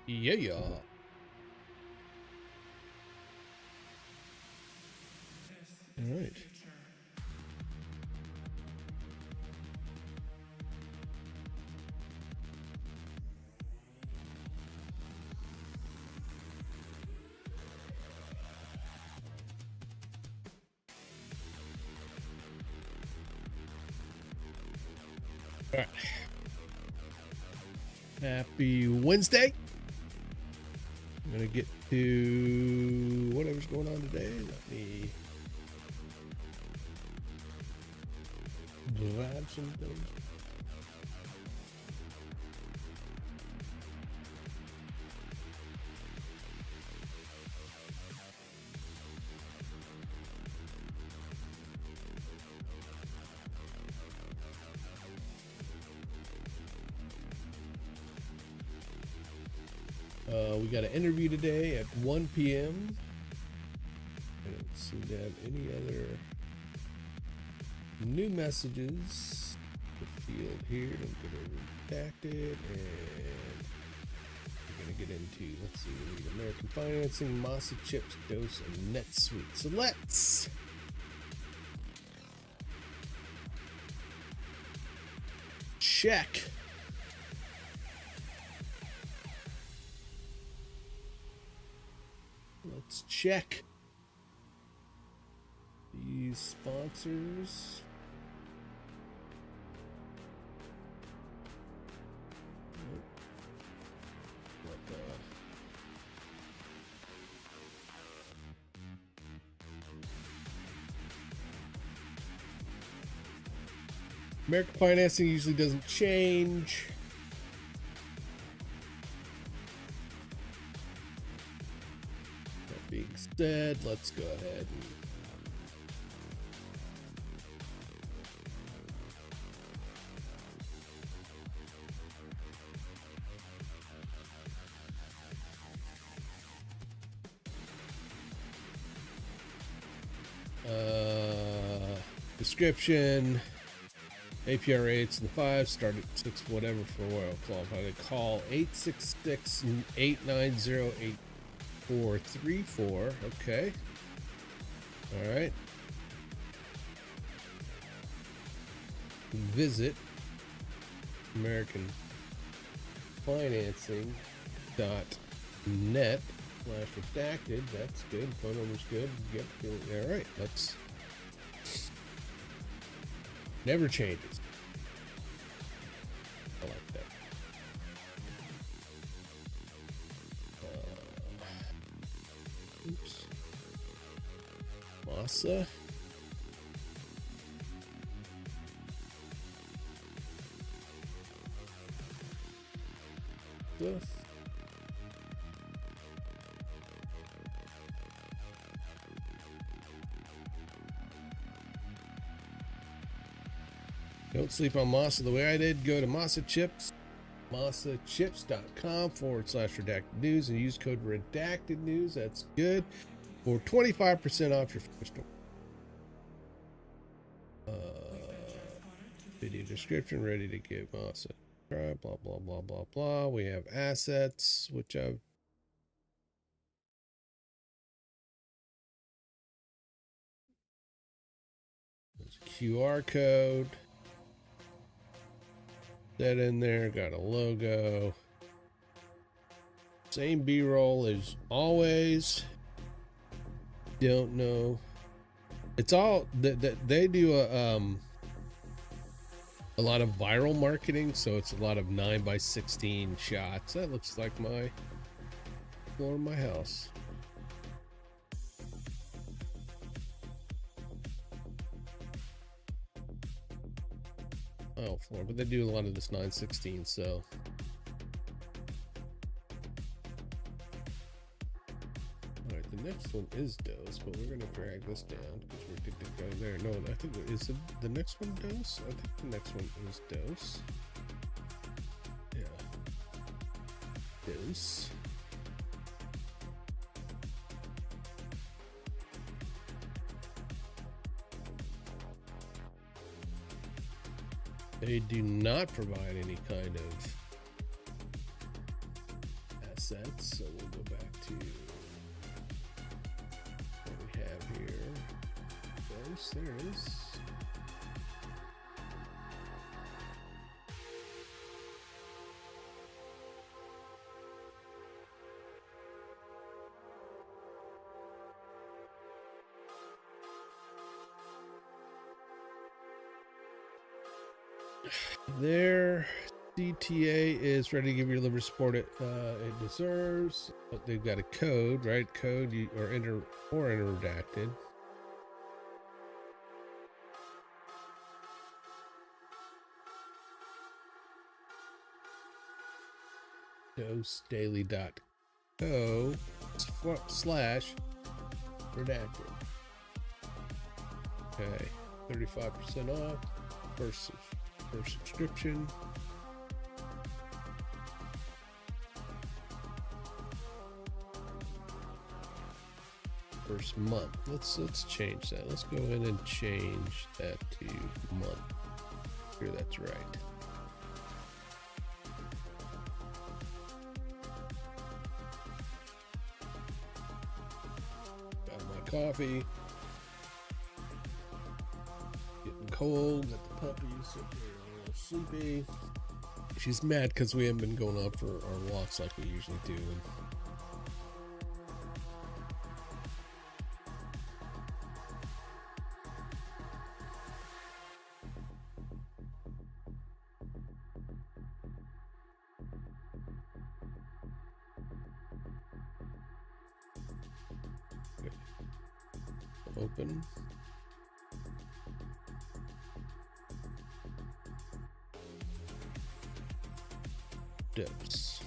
Yeah, yeah. All right. All right. Happy Wednesday. I'm gonna get to whatever's going on today. Let me grab some things. We got an interview today at 1 p.m. I don't seem to have any other new messages. The field here, don't get it redacted, and we're gonna get into, let's see, we need American Financing, Masa Chips, Dose, and NetSuite. So let's check. Let's check these sponsors. American Financing usually doesn't change. That being said, let's go ahead and description. APR rates in the 5, start at 6 whatever for oil qualified. Call 866-890-8434. Okay. All right. Visit AmericanFinancing.net/redacted. That's good. Phone number's good. Yep. All right. Let's. Never changes. I like that. Oops. Masa. Stuff. Don't sleep on Masa the way I did. Go to Masa Chips, masachips.com/redacted news and use code redacted news. That's good for 25% off your first order. Video description ready to give Masa a try. Blah blah blah blah blah. We have assets, which I've there's a QR code. That in there, got a logo. Same B-roll as always. Don't know. It's all that they do a lot of viral marketing, so it's a lot of 9x16 shots. That looks like my floor of my house. Oh, floor, but they do a lot of this 916, so. All right, the next one is Dose, but we're gonna drag this down because we're good to go there. No, I think is the next one Dose. I think the next one is Dose. Yeah, Dose. They do not provide any kind of assets. So we'll go back to what we have here. There it is. Their CTA is ready to give you the liver support it deserves. But they've got a code, right? Code or enter redacted. dosedaily.co / redacted. Okay, 35% off first subscription. First month. Let's change that. Let's go ahead and change that to month. Sure, that's right. Got my coffee. Getting cold. Got the puppy sitting here a little sleepy. She's mad because we haven't been going out for our walks like we usually do. Open. Dose.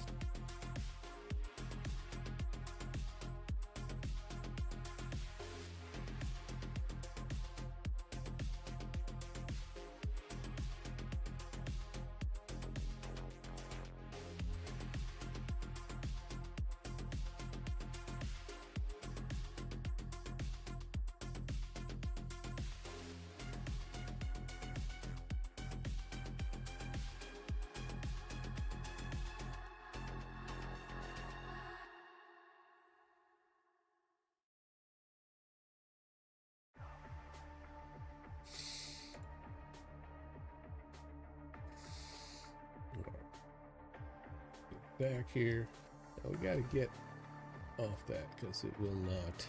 Back here. Now we got to get off that because it will not.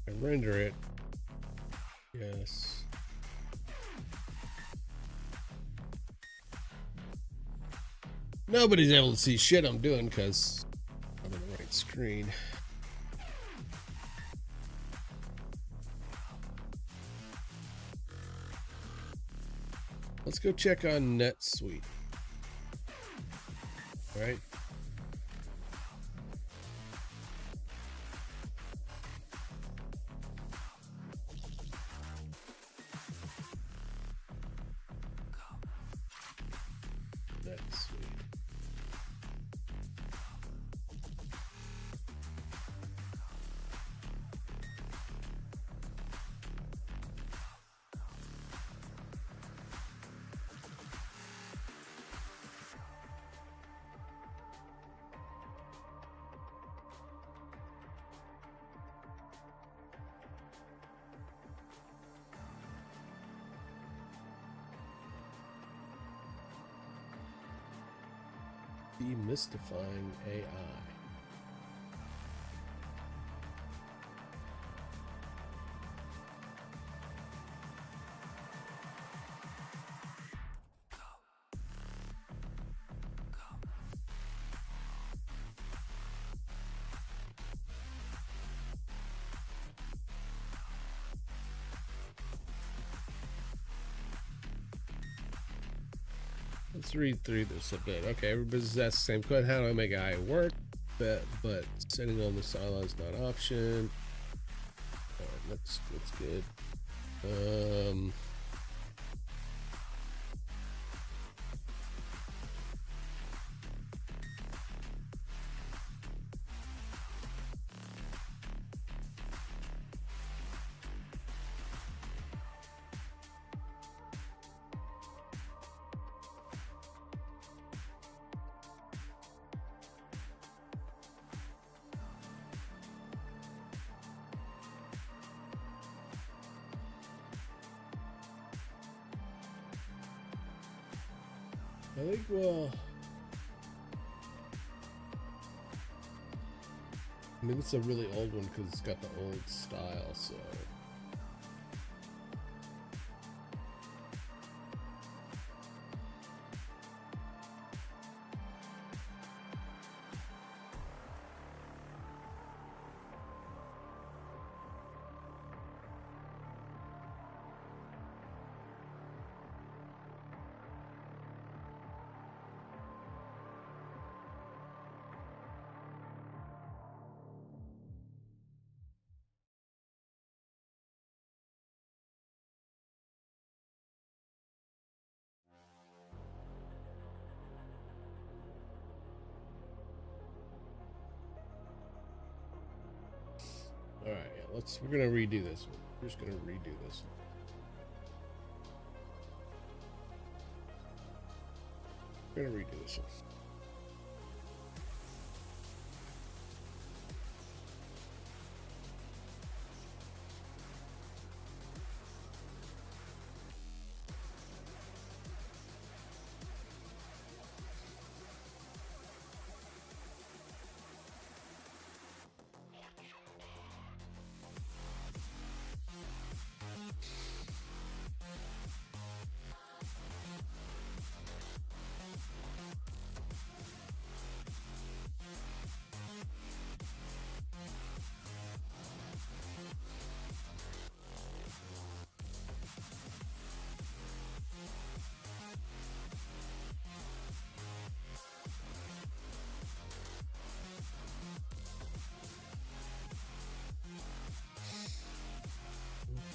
I render it. Yes. Nobody's able to see shit I'm doing because I'm on the right screen. Let's go check on NetSuite. All right. Demystifying AI. Let's read through this a bit. Okay, everybody's asking the same question. How do I make AI work? But setting on the sideline is not an option. That's good. I think, well, I mean, it's a really old one because it's got the old style, so. All right, yeah, we're gonna redo this one. We're just gonna redo this one. We're gonna redo this one.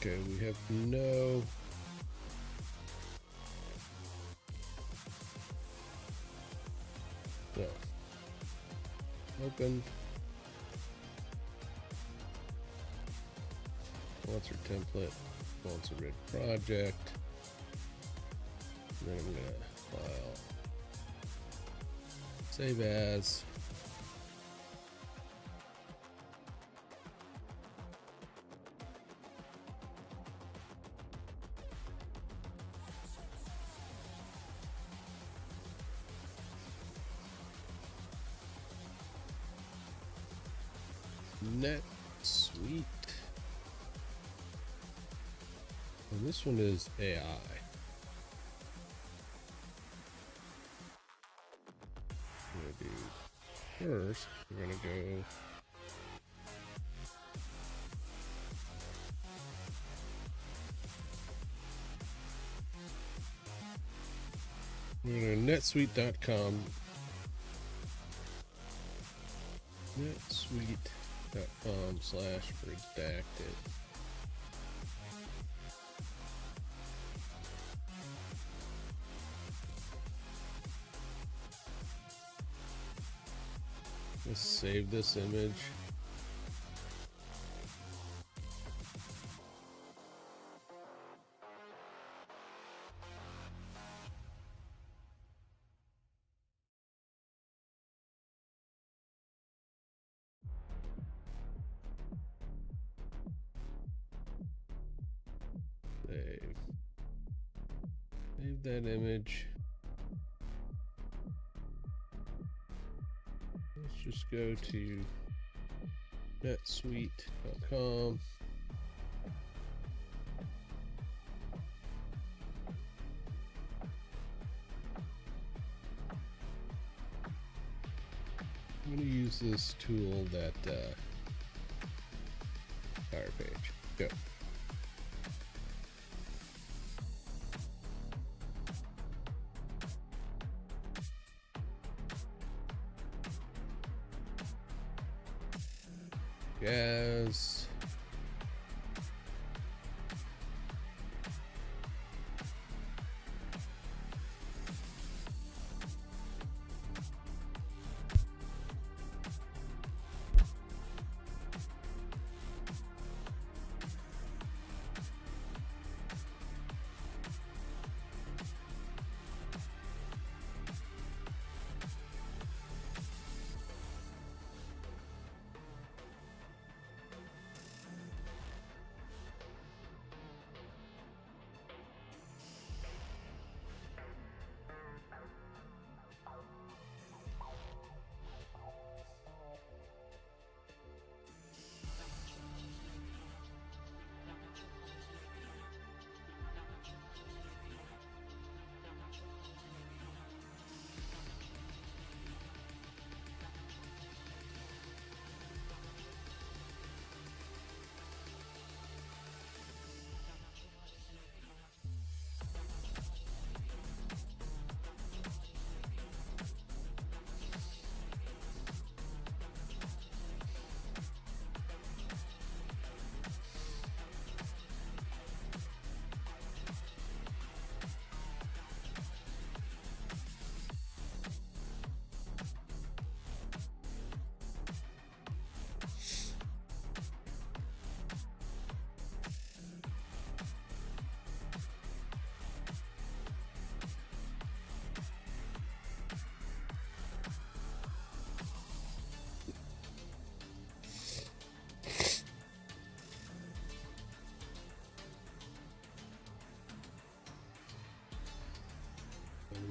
Okay, we have no. No. Open. Sponsor template. Sponsor red project. Then I'm gonna file. Save as. NetSuite. And this one is AI. We're gonna do first, we're gonna go netsuite.com. netsuite.com/redacted. Let's save this image. Save that image. Let's just go to netsuite.com. I'm going to use this tool that Fire page. Go. Gas.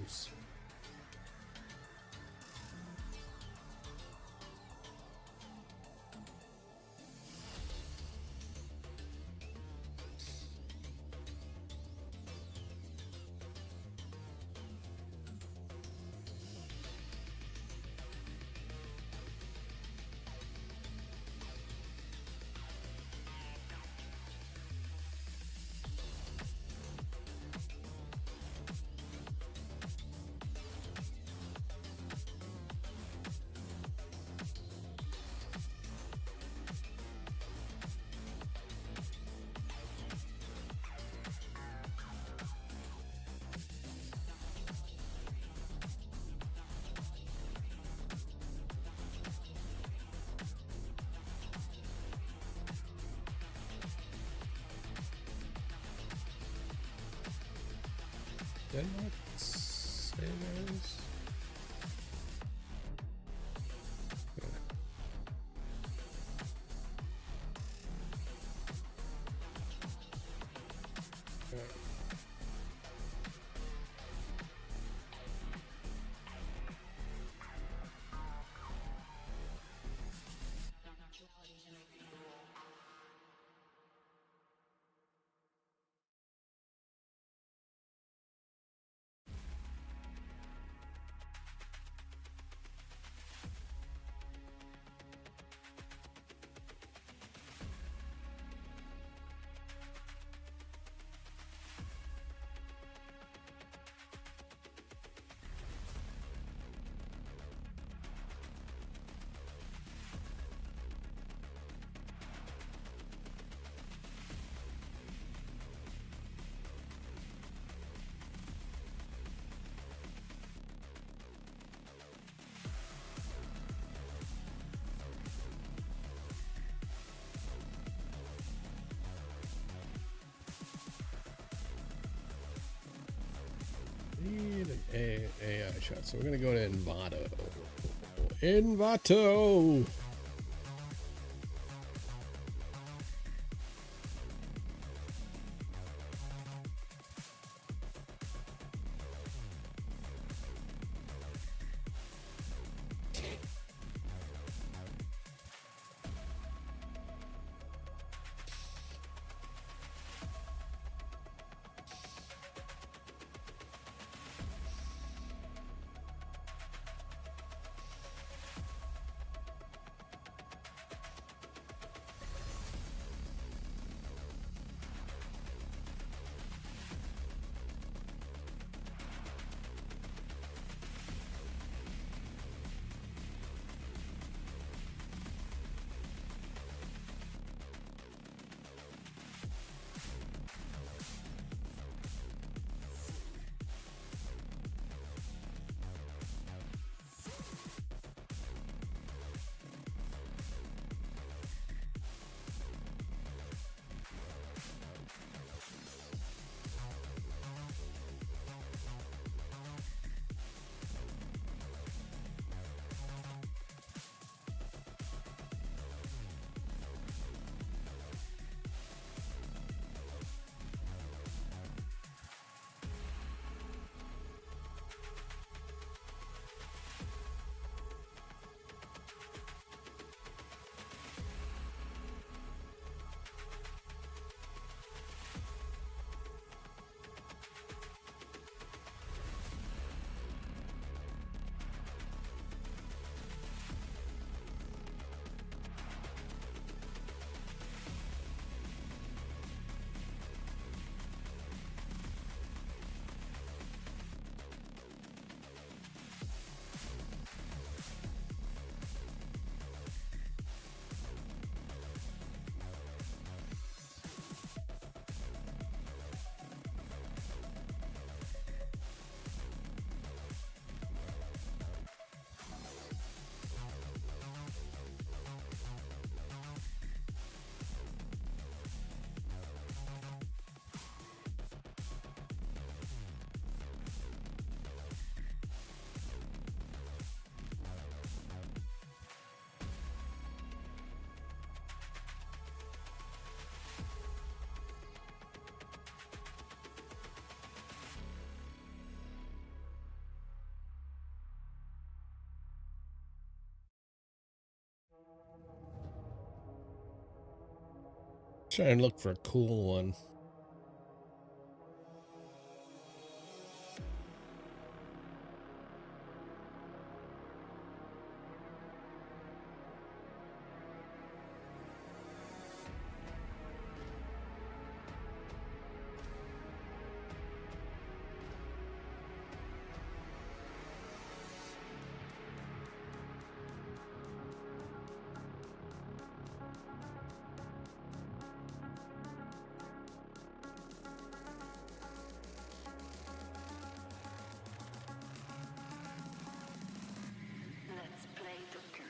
Dose. Did I not say those? Yeah. All right. Need an AI shot. So we're going to go to Envato. Envato! trying to look for a cool one. Let's play Joker.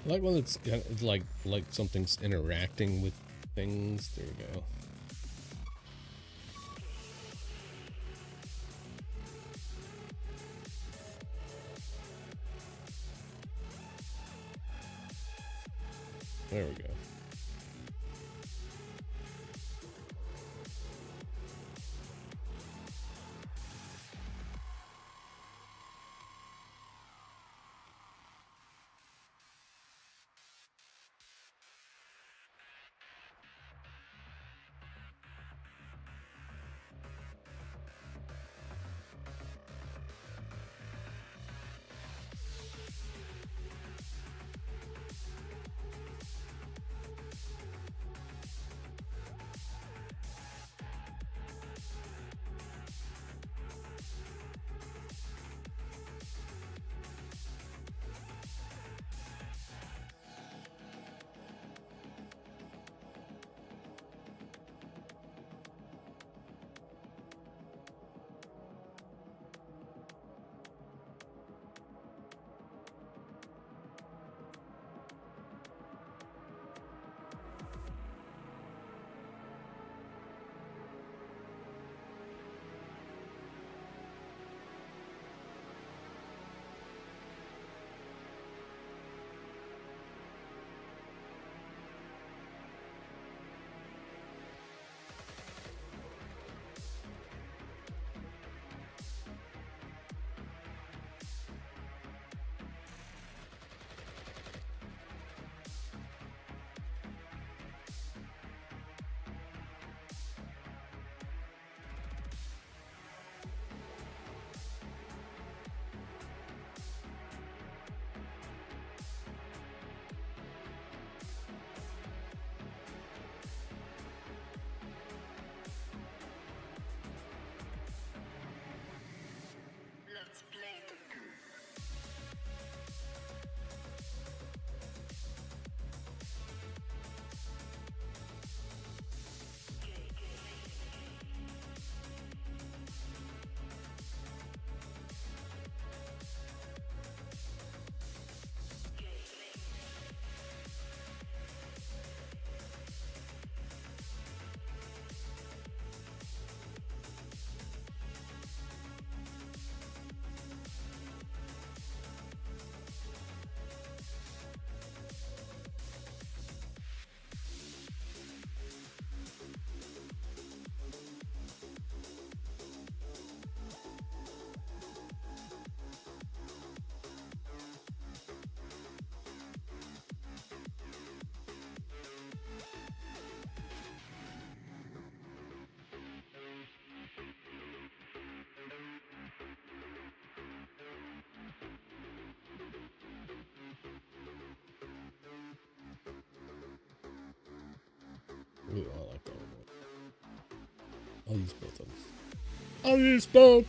I like when it's kind of like something's interacting with things. There you go. There we go. Let's play Joker. Ooh, I like that one. I'll use both of them. I'll use both.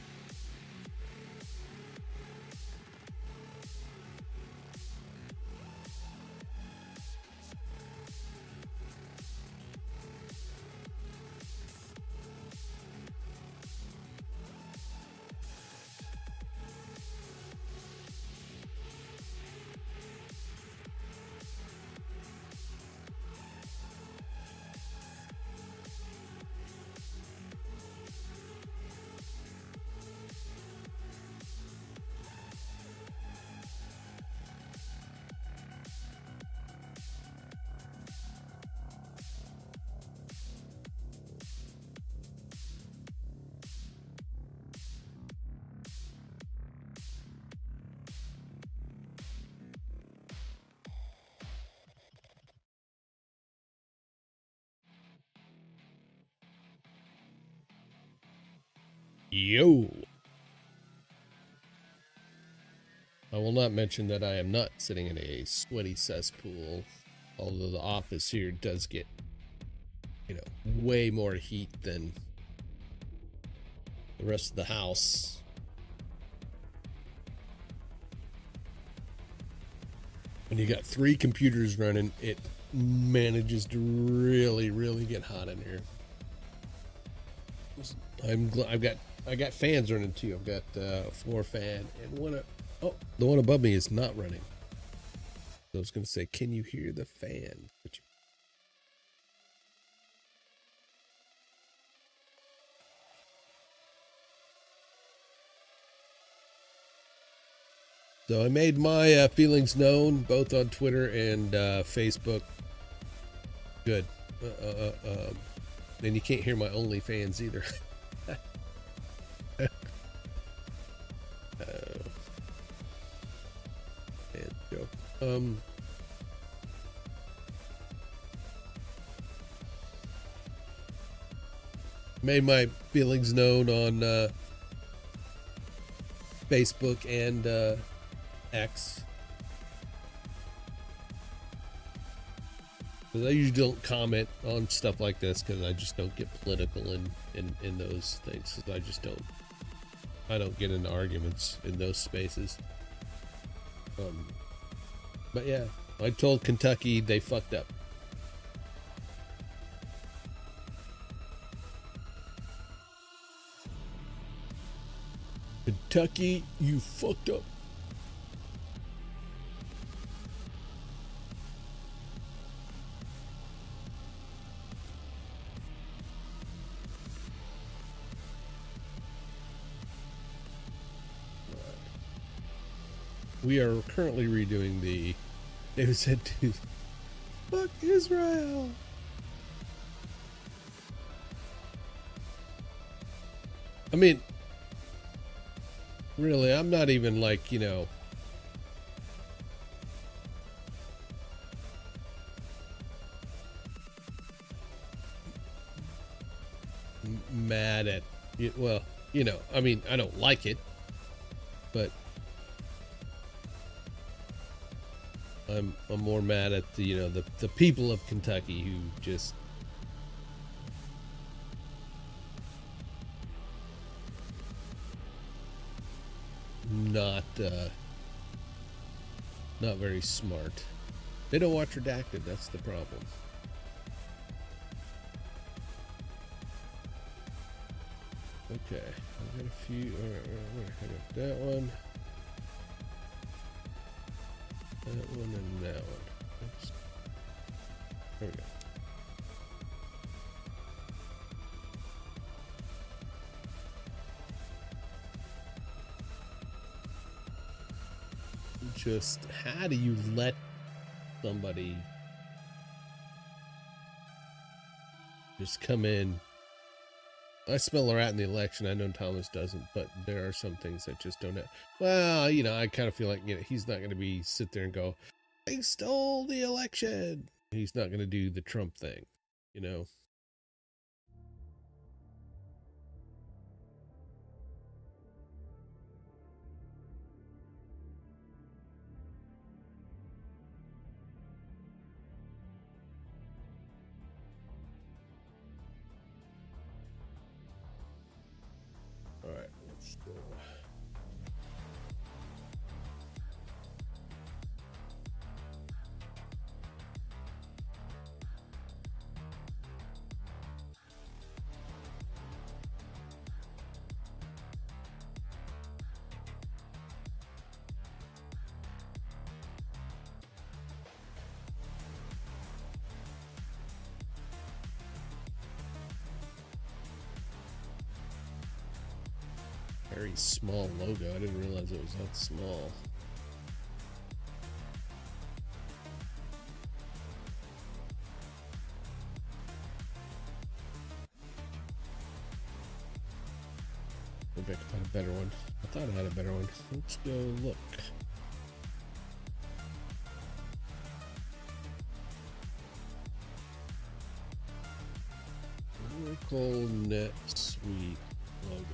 Yo. I will not mention that I am not sitting in a sweaty cesspool, although the office here does get, way more heat than the rest of the house. When you got 3 computers running, it manages to really, really get hot in here. I got fans running too. I've got a floor fan and the one above me is not running. So I was going to say, can you hear the fan? So I made my feelings known both on Twitter and Facebook. Good. And you can't hear my OnlyFans either. Joke. Made my feelings known on Facebook and X. Because I usually don't comment on stuff like this because I just don't get political in those things. I don't get into arguments in those spaces. But yeah, I told Kentucky they fucked up. Kentucky, you fucked up. We are currently redoing the David said to fuck Israel. I mean, really, I'm not even like, mad at it. Well, I mean, I don't like it, but I'm more mad at the people of Kentucky who just not very smart. They don't watch Redacted. That's the problem. Okay, I got a few. All right, I got that one. That one and that one. Oops. There we go. Just how do you let somebody just come in? I smell a rat in the election. I know Thomas doesn't, but there are some things that just don't have. Well, I kind of feel like he's not going to sit there and go, "I stole the election." He's not going to do the Trump thing, All right, let's go. Very small logo. I didn't realize it was that small. Maybe I can find a better one. I thought I had a better one. Let's go look. Oracle NetSuite logo.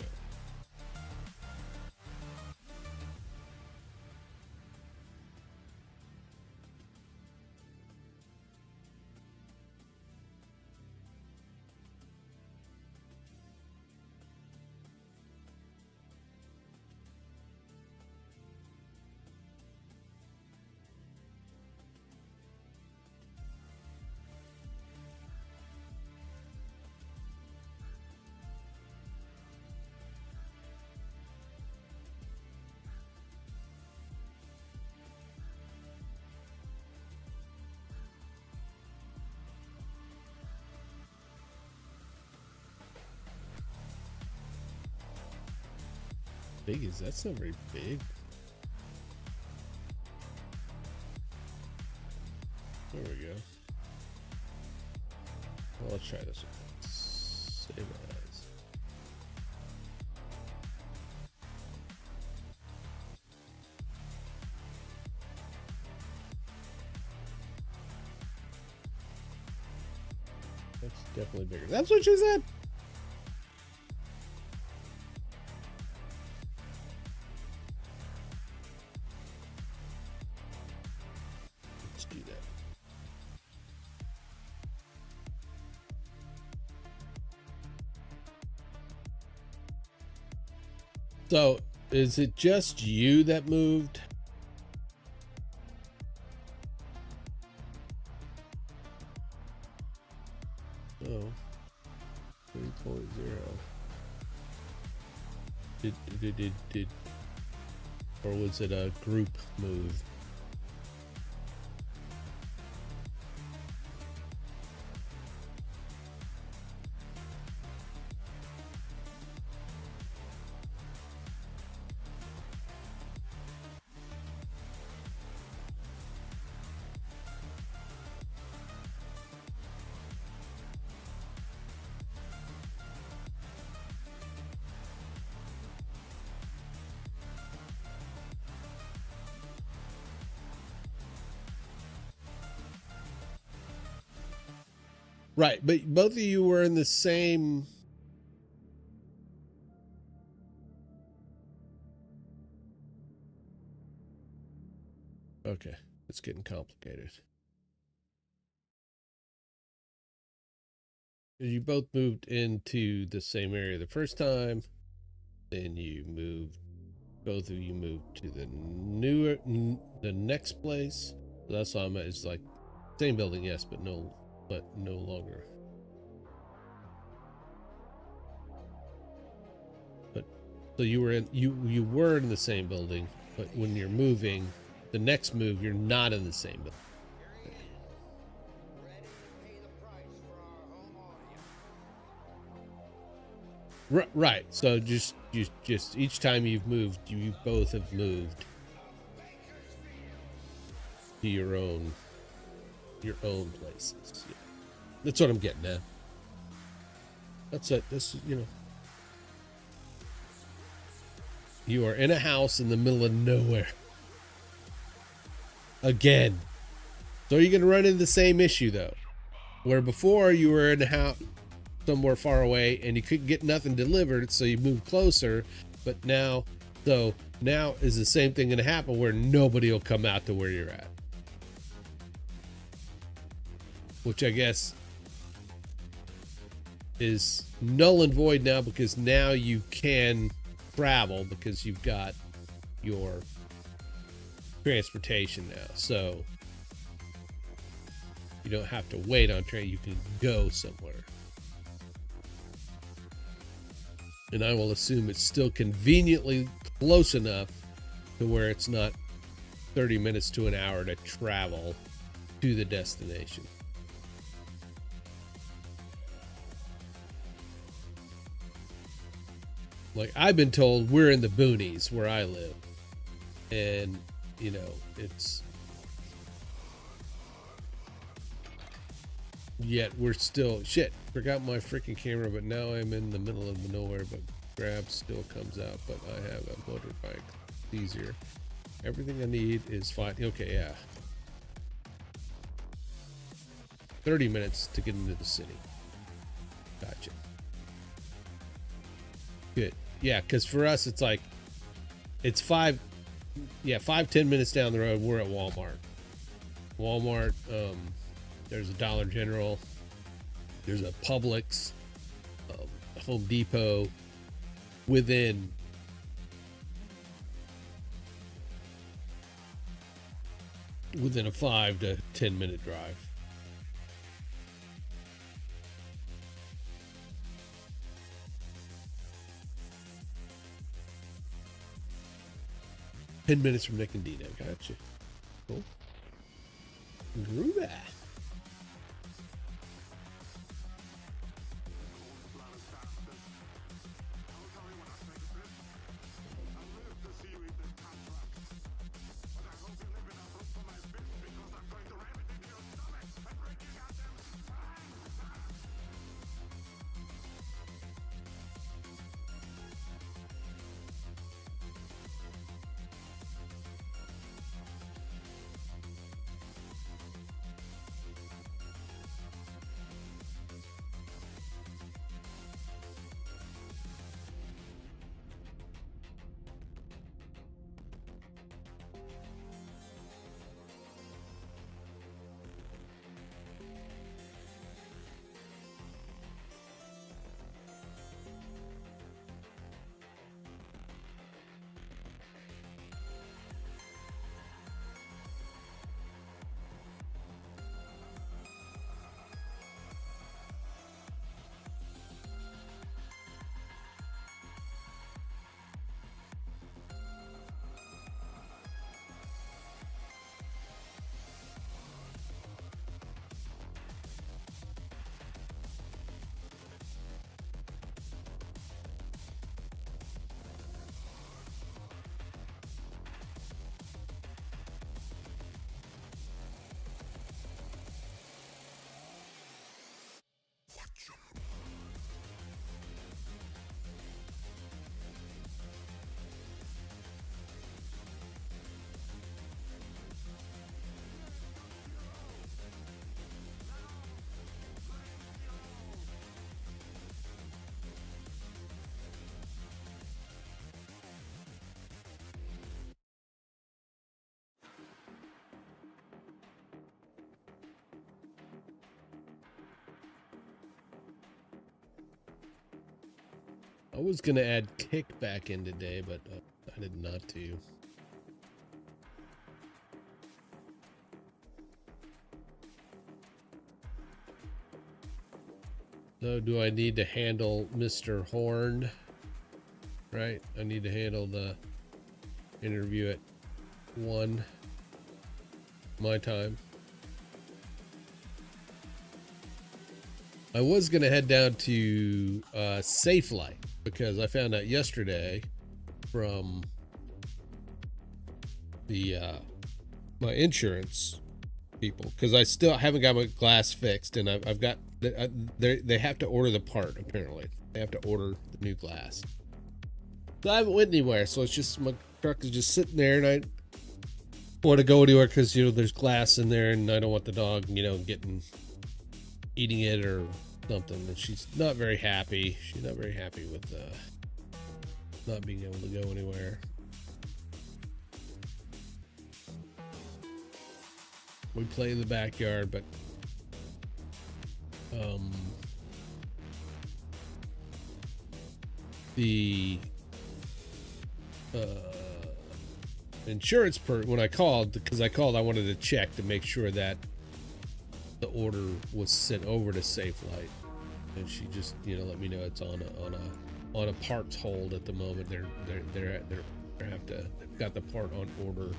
big is that? That's not very big. There we go. Well, let's try this one. Save as. That's definitely bigger. That's what she said. Let's do that. So, is it just you that moved? Oh, 3.0. Did, or was it a group move? Right, but both of you were in the same. Okay, it's getting complicated. You both moved into the same area the first time, then you moved. Both of you moved to the next place. So that's why I'm at. It's like same building, yes, but no longer. But so you were in the same building, but when you're moving, the next move you're not in the same building. Right. So just each time you've moved, you both have moved to your own places. Yeah. That's what I'm getting at. That's it. This, you are in a house in the middle of nowhere. Again. So you're going to run into the same issue though. Where before you were in a house somewhere far away and you couldn't get nothing delivered, so you moved closer, but now is the same thing going to happen where nobody will come out to where you're at, which I guess is null and void now, because now you can travel because you've got your transportation now, so you don't have to wait on train, you can go somewhere. And I will assume it's still conveniently close enough to where it's not 30 minutes to an hour to travel to the destination. Like, I've been told we're in the boonies where I live. And, it's... Yet we're still... Shit, forgot my freaking camera, but now I'm in the middle of nowhere, but Grab still comes out, but I have a motorbike. It's easier. Everything I need is fine. Okay, yeah. 30 minutes to get into the city. Gotcha. Good. Yeah, because for us, it's like, it's 5-10 minutes down the road, we're at Walmart. There's a Dollar General. There's a Publix, Home Depot within a 5 to 10 minute drive. Ten minutes from Nick and Dina. Gotcha. Cool. Groovy. I was gonna add Kick back in today, but I did not to. So do I need to handle Mr. Horn? Right, I need to handle the interview at 1 my time. I was gonna head down to Safelite because I found out yesterday from the my insurance people, because I still haven't got my glass fixed, and I've got they have to order the part. Apparently they have to order the new glass, so I haven't went anywhere. So it's just my truck is just sitting there, and I want to go anywhere because there's glass in there, and I don't want the dog eating it or something. And she's not very happy. She's not very happy with not being able to go anywhere. We play in the backyard, but the insurance when I called, I wanted to check to make sure that the order was sent over to Safelite, and she just let me know it's on a parts hold at the moment. They've got the part on order.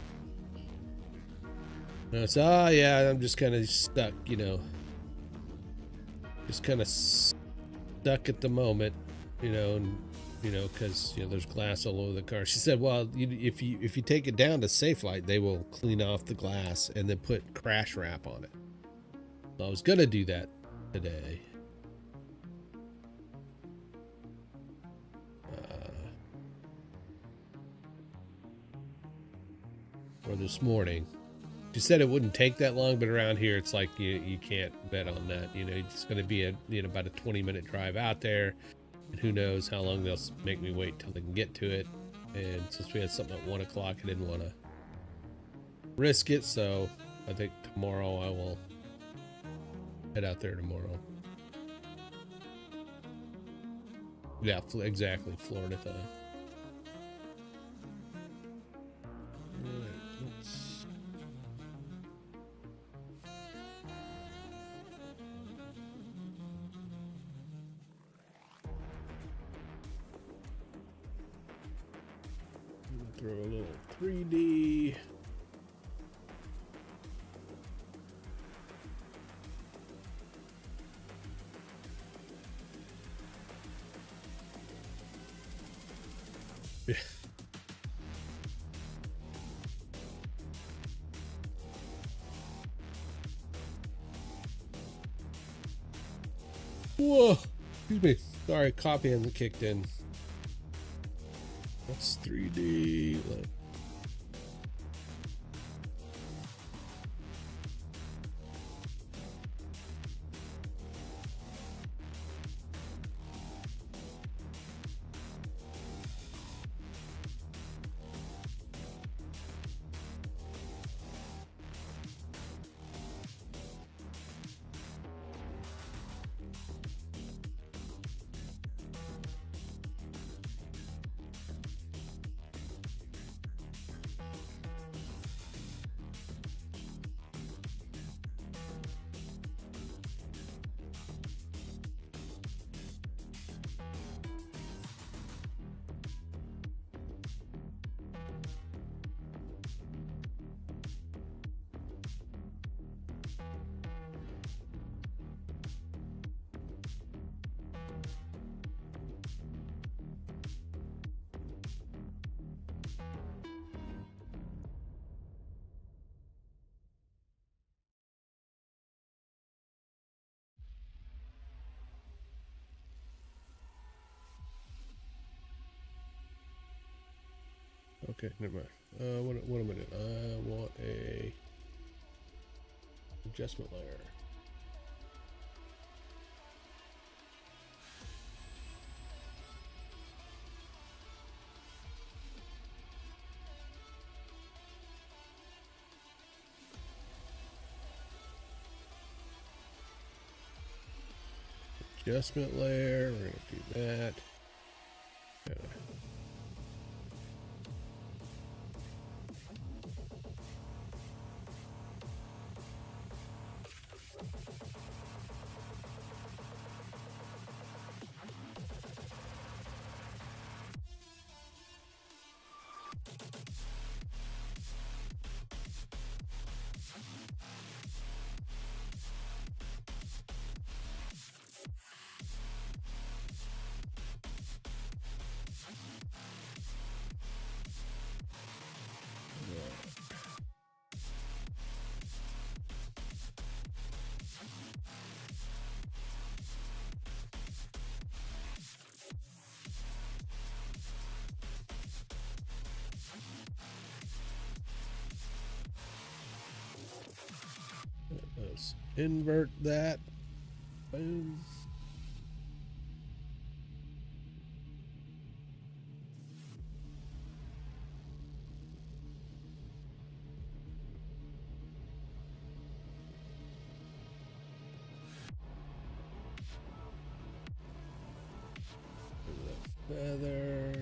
And I said, yeah, I'm just kind of stuck, just kind of stuck at the moment, because there's glass all over the car. She said, well, if you take it down to Safelite, they will clean off the glass and then put crash wrap on it. So I was gonna do that today. Or this morning. She said it wouldn't take that long, but around here it's like you can't bet on that. It's going to be about a 20-minute drive out there, and who knows how long they'll make me wait till they can get to it. And since we had something at 1 o'clock, I didn't want to risk it, so I think tomorrow I will head out there tomorrow. Yeah, exactly, Florida time. Throw a little 3D. Yeah. Whoa, excuse me. Sorry, copy hasn't kicked in. That's 3D. Okay, never mind. What am I doing? I want a adjustment layer. Adjustment layer. We're gonna do that. Let's invert that. Boom. Feather.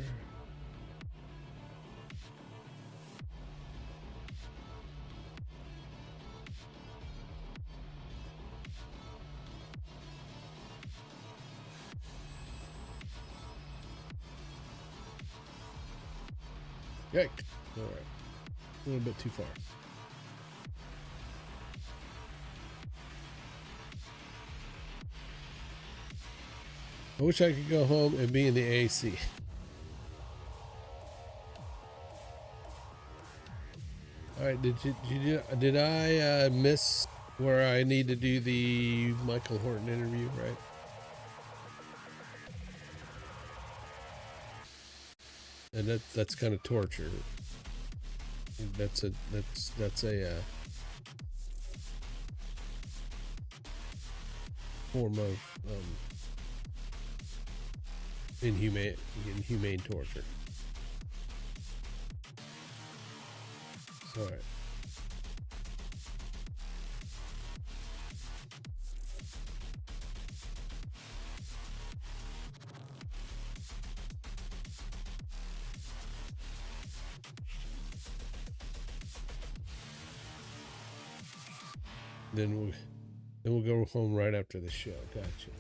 Yikes. All right. A little bit too far. I wish I could go home and be in the AC. All right, did I miss where I need to do the Michael Horton interview, right? And that's kind of torture. That's a form of inhumane torture. All right. Then we'll go home right after the show. Gotcha.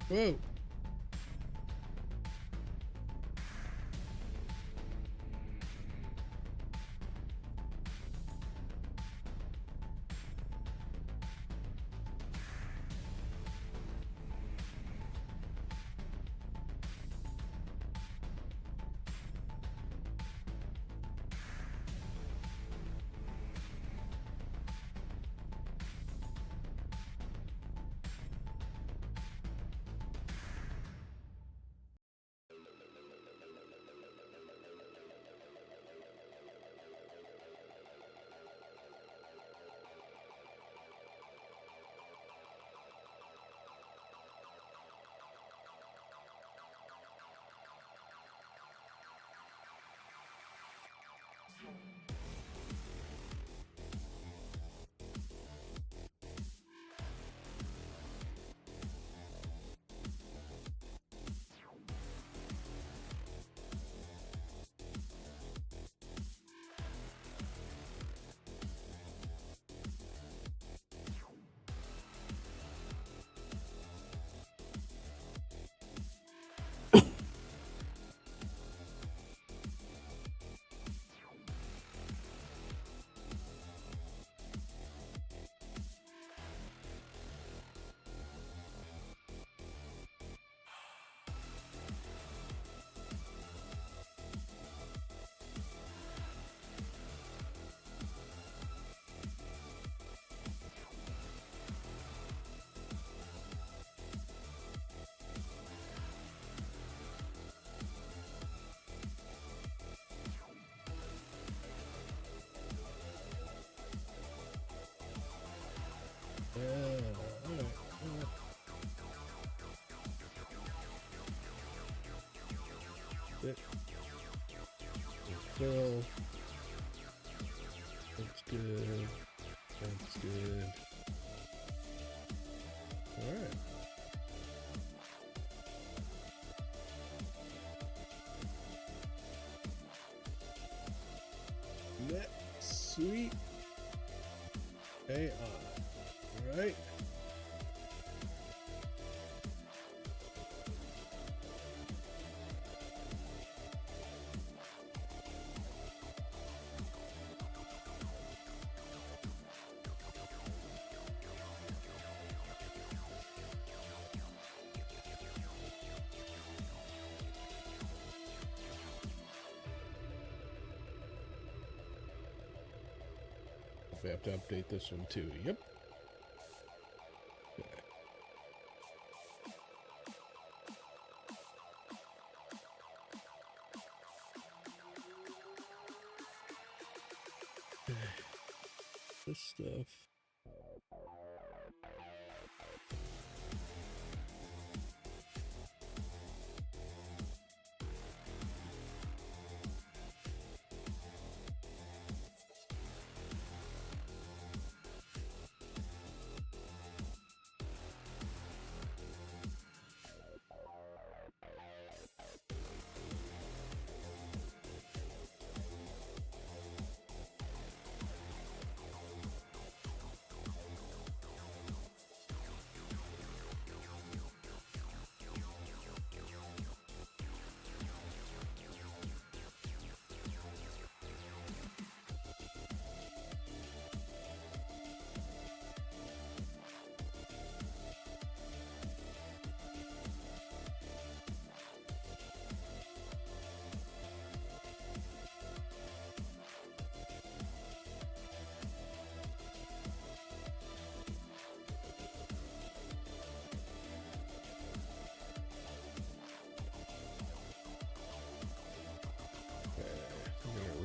Whoa. It. Fill. That's good. That's good. Alright. Net Suite AI. Alright. We have to update this one too. Yep. Okay. This stuff.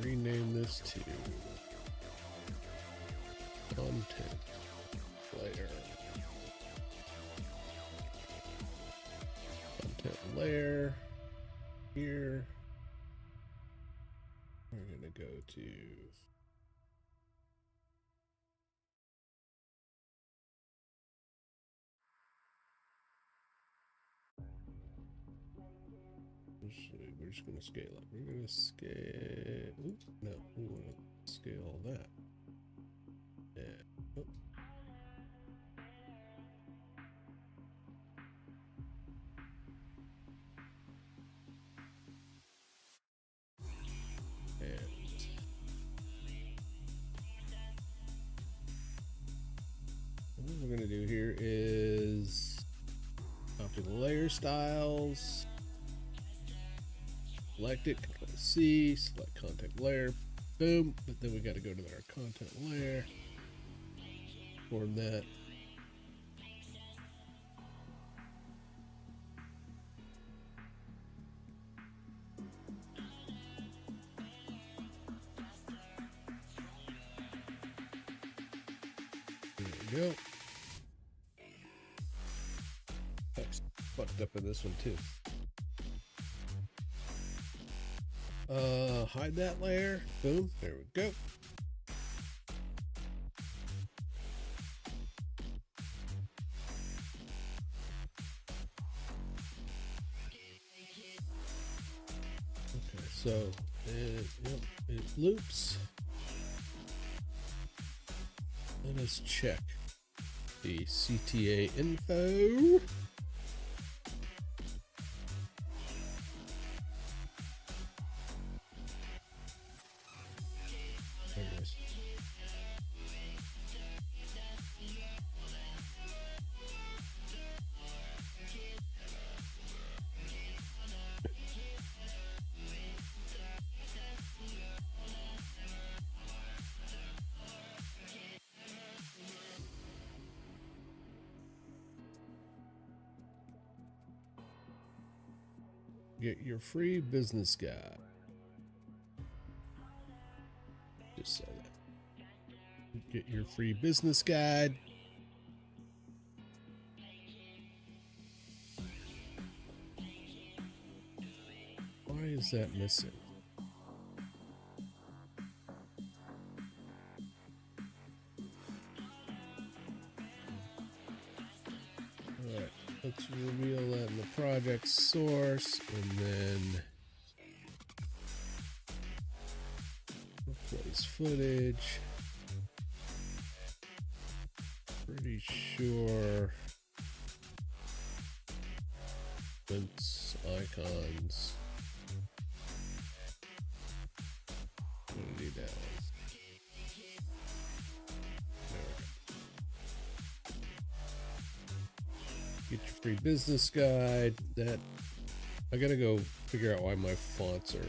Rename this to content layer. Content layer here. We're going to go to we're just going to scale up. We're going to scale. Ooh, no, we want to scale that. Yeah. Oh. And what we're going to do here is copy the layer styles. Select it, Control C, select content layer, boom. But then we got to go to our content layer, form that. There we go. Text fucked up in this one too. hide that layer. Boom. There we go. Okay, so it loops. Let us check the CTA info. There it is. Get your free business guide. Just say that. Get your free business guide. Why is that missing? Alright, let's reveal that in the project source and then replace footage. Pretty sure links, icons. I'm gonna do that one. There we go. Get your free business guide. That I gotta go figure out why my fonts are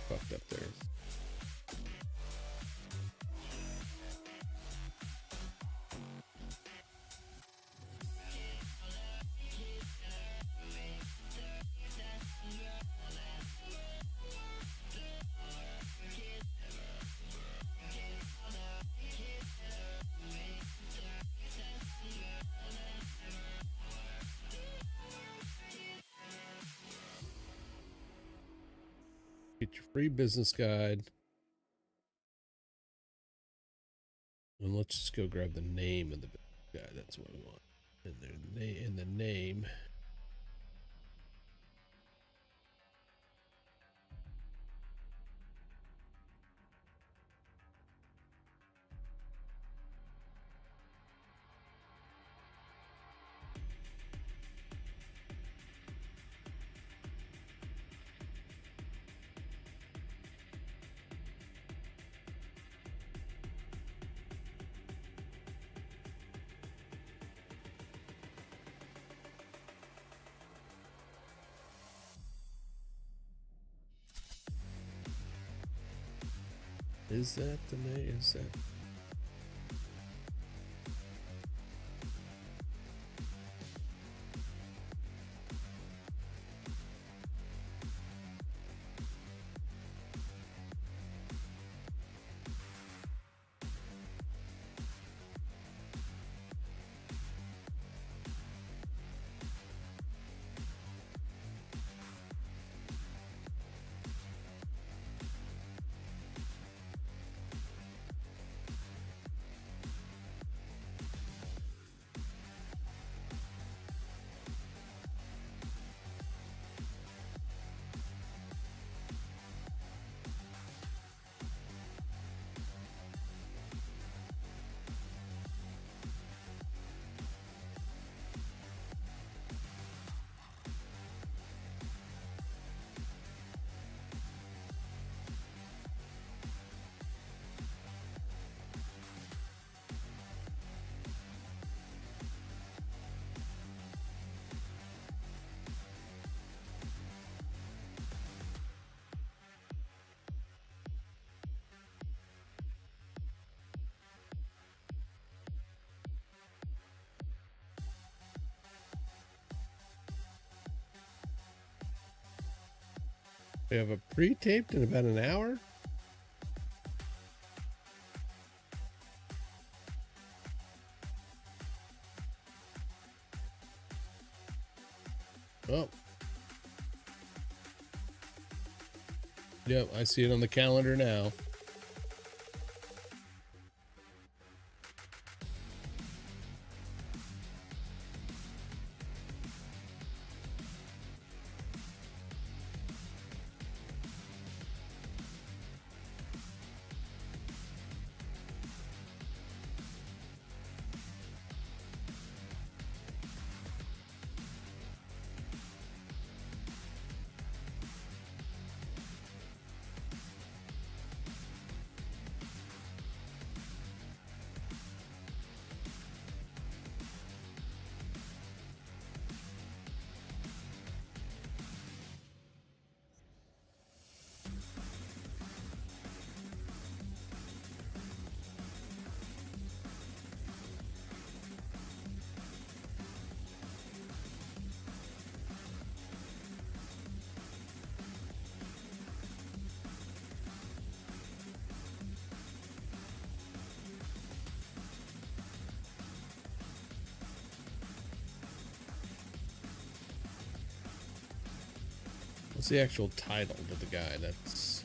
fucked up there. Get your free business guide. And let's just go grab the name of the business guide. That's what I want. And in the name. Is that the name? Is that? We have a pre-taped in about an hour. Oh. Yep, I see it on the calendar now. What's the actual title to the guy? That's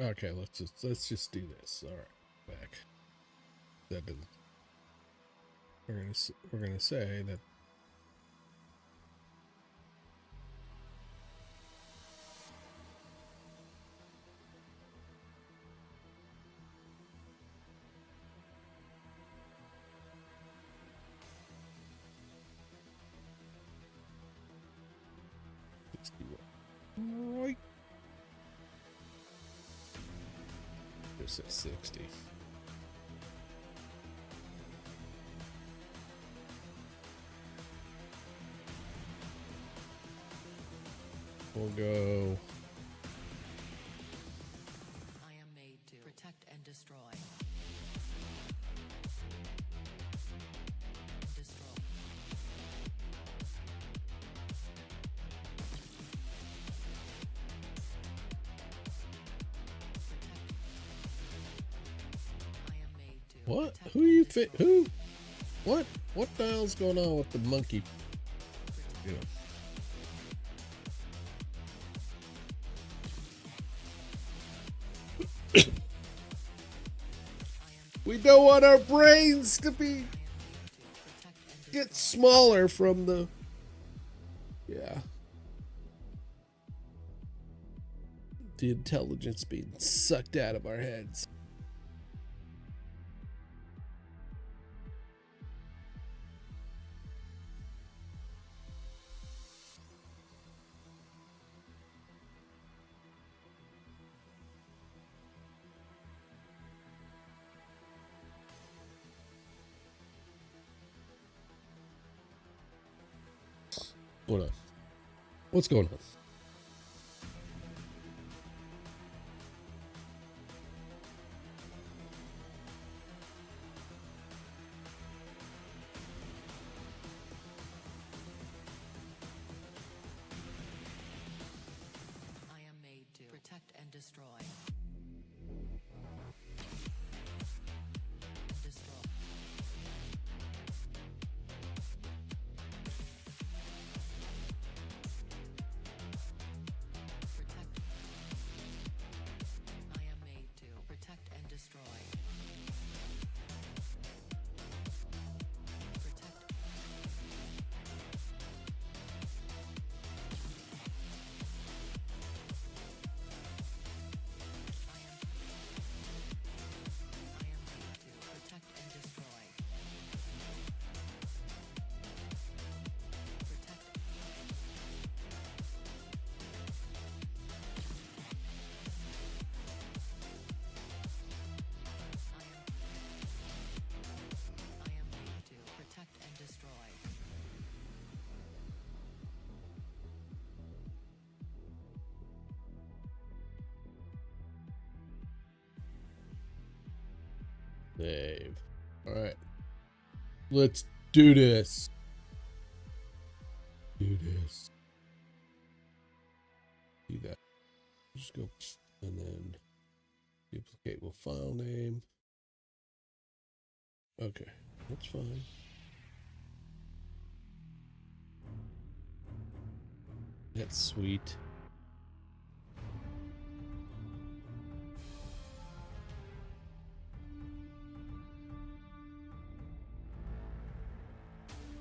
okay. Let's just do this. All right, back. That didn't. We're gonna say that. Right. Just say 60. We'll go. I am made to protect and destroy. Destroy. I am made to What? protect Who and you fit? destroy. Who? What? What the hell's going on with the monkey? You know. We don't want our brains to be get smaller from the. Yeah. The intelligence being sucked out of our heads. Hold on. What's going on? I am made to protect and destroy. Destroy. Protect. I am made to protect and destroy. Protect. I am made to protect and destroy. Protect. I am made to protect and destroy. Save. All right. Let's do this. Do this. Just go and then duplicate with file name. Okay, that's fine. That's sweet.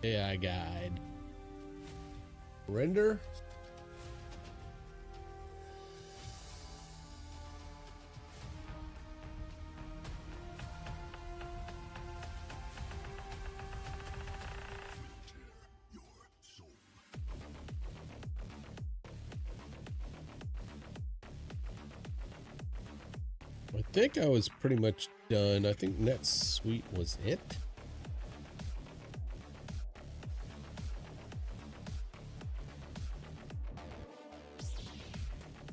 AI guide. Render. I think I was pretty much done. I think NetSuite was it.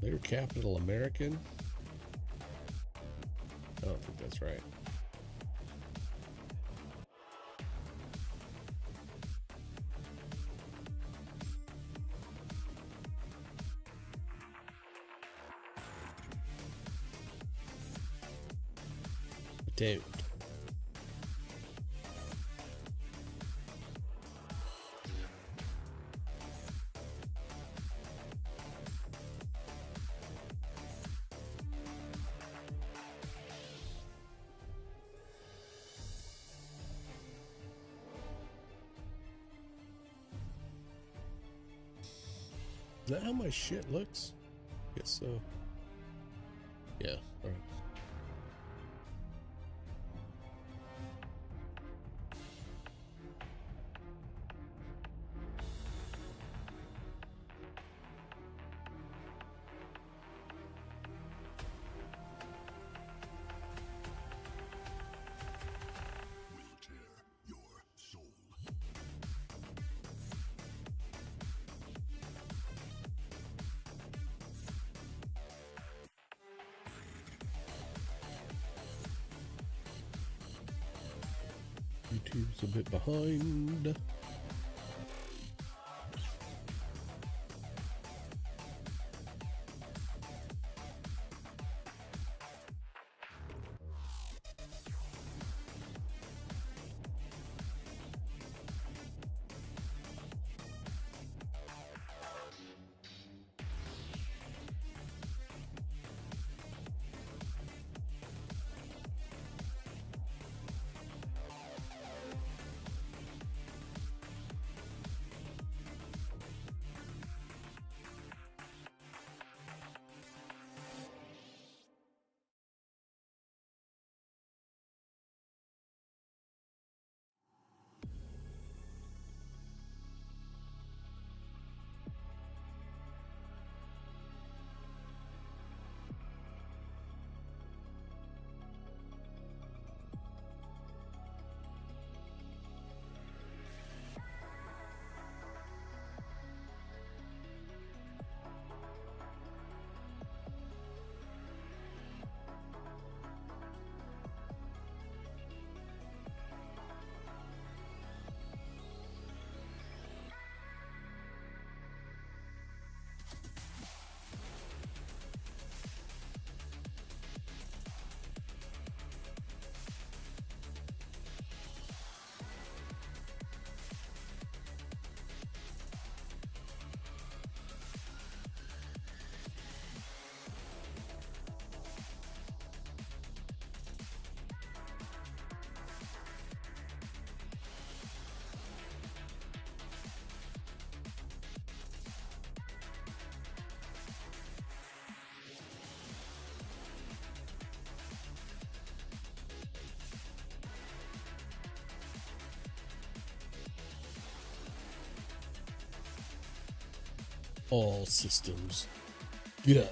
Later Capital American. I don't think that's right. Damn. Is that how my shit looks? Guess so. Yeah, alright. YouTube's a bit behind. All systems. Yeah.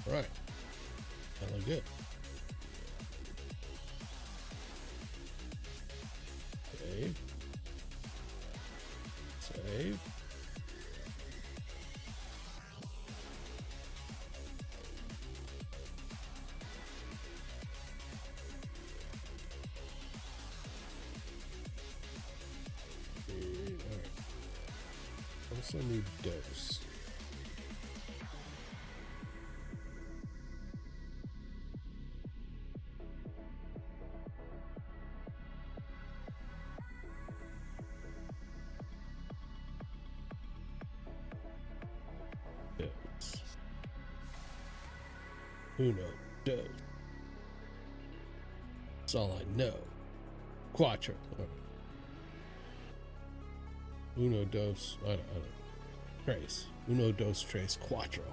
Right. Hella good. Save. Save. All right. also need dose. Dose. Uno dose. That's all I know. Quattro. Uno dos. I don't. Trace. Uno dos tres cuatro.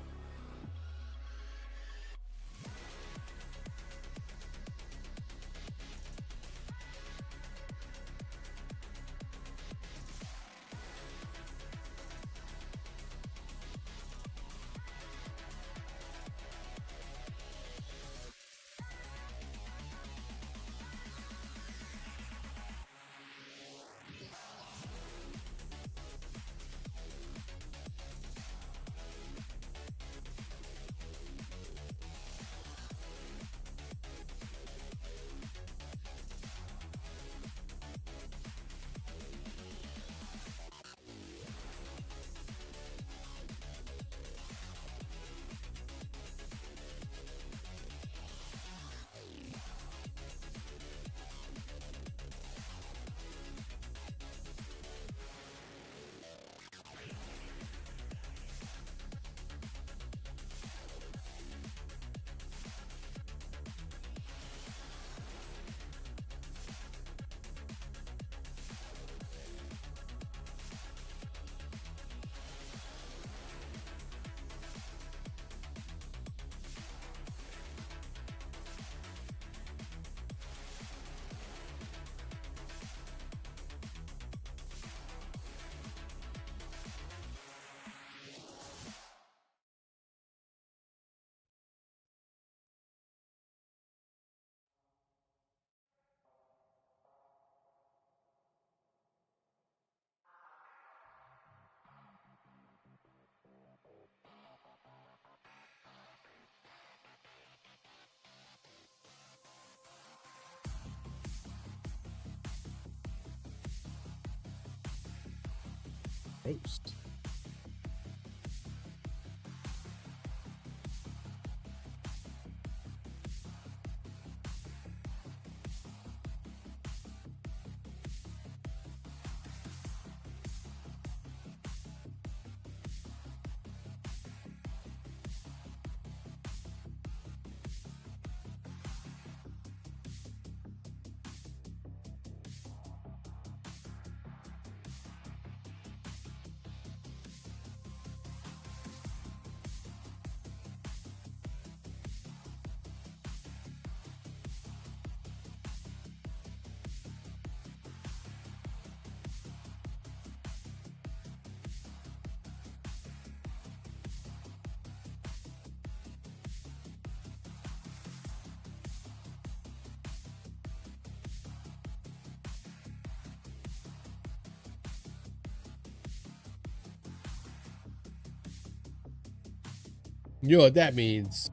Roast. You know what that means?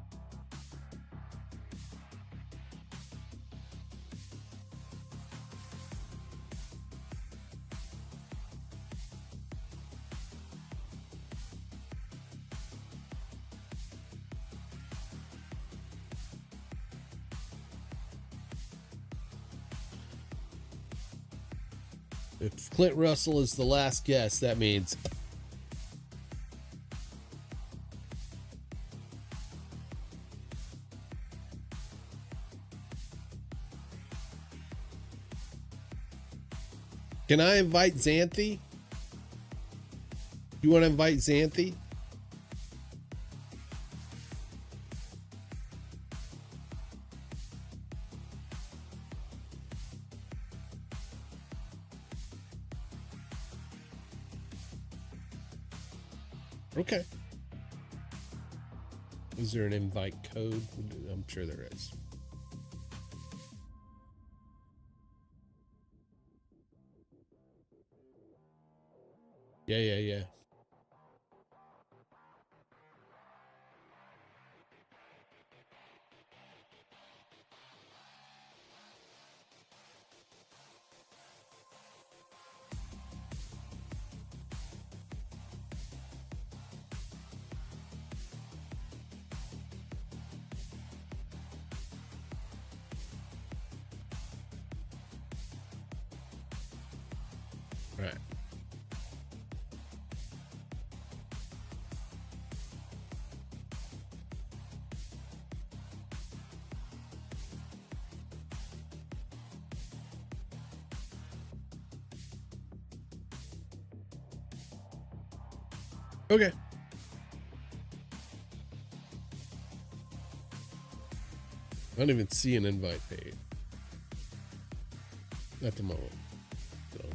If Clint Russell is the last guest, that means can I invite Xanthi? You want to invite Xanthi? Okay. Is there an invite code? I'm sure there is. Yeah. Right. Okay. I don't even see an invite page at the moment. So.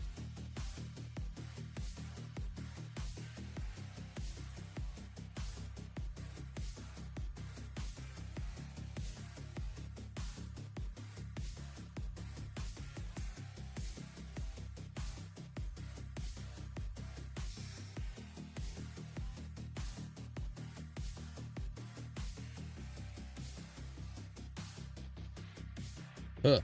Huh.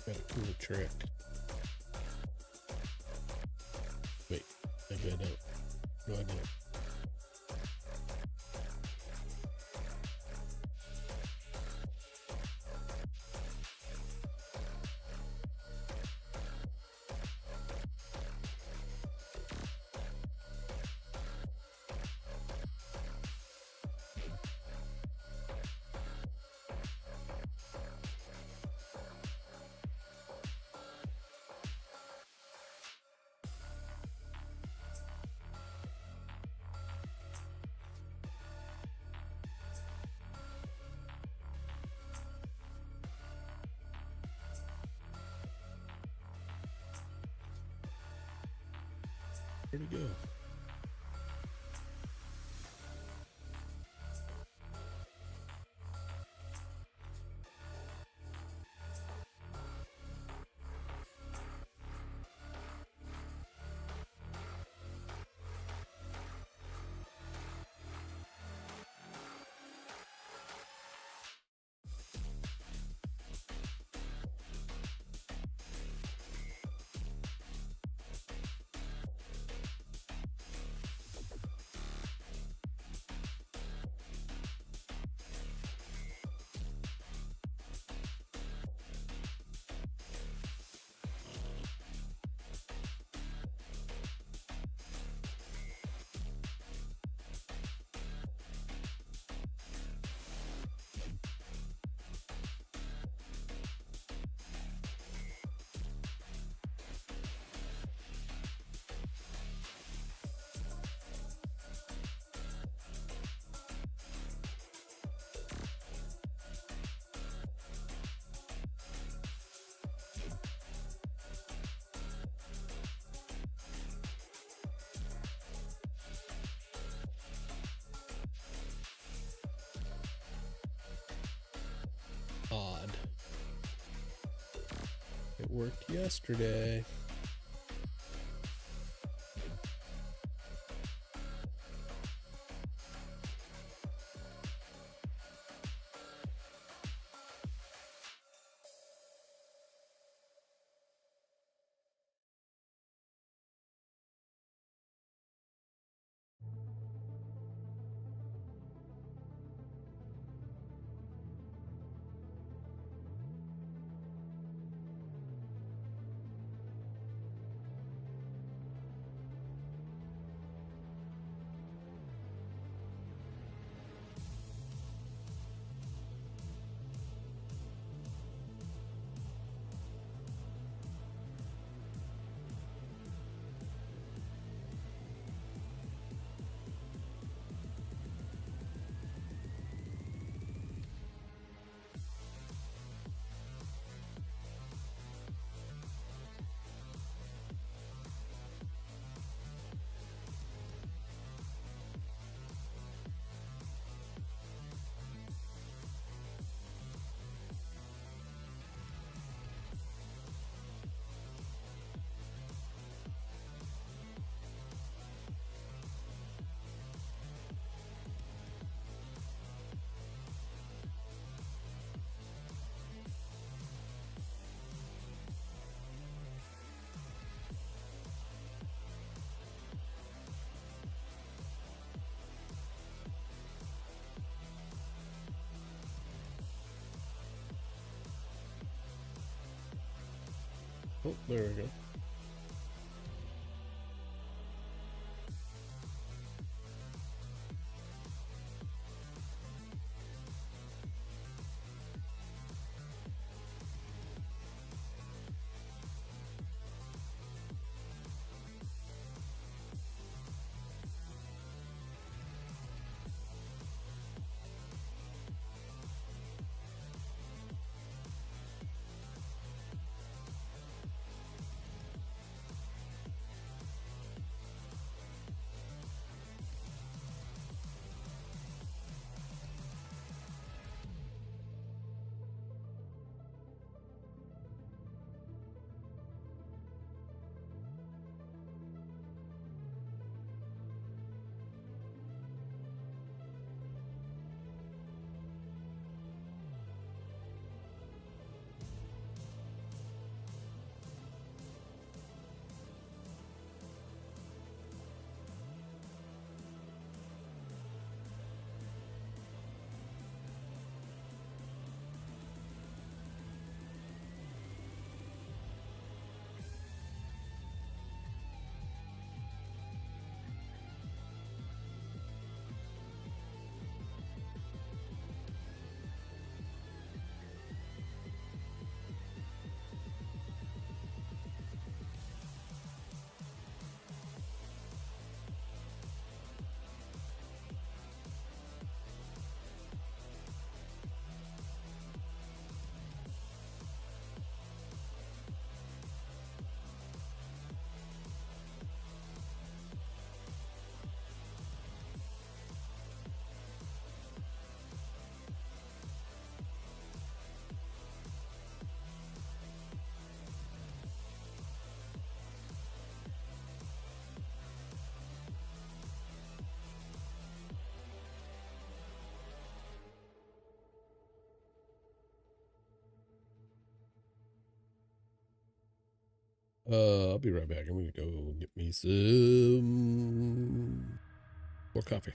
Got a cool trick. Wait, maybe I don't. No, I don't. Where'd he go? Odd. It worked yesterday. Oh, there we go. I'll be right back. I'm gonna go get me some more coffee.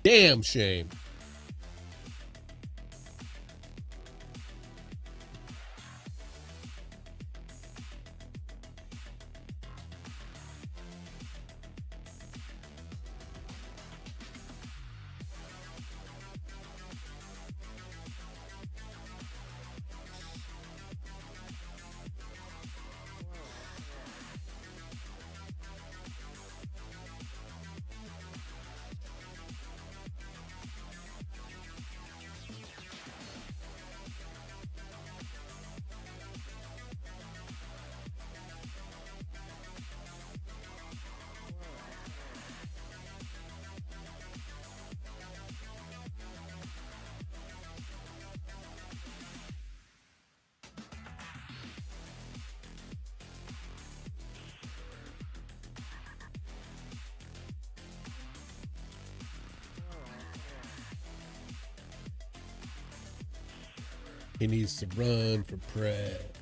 damn shame. He needs to run for prep.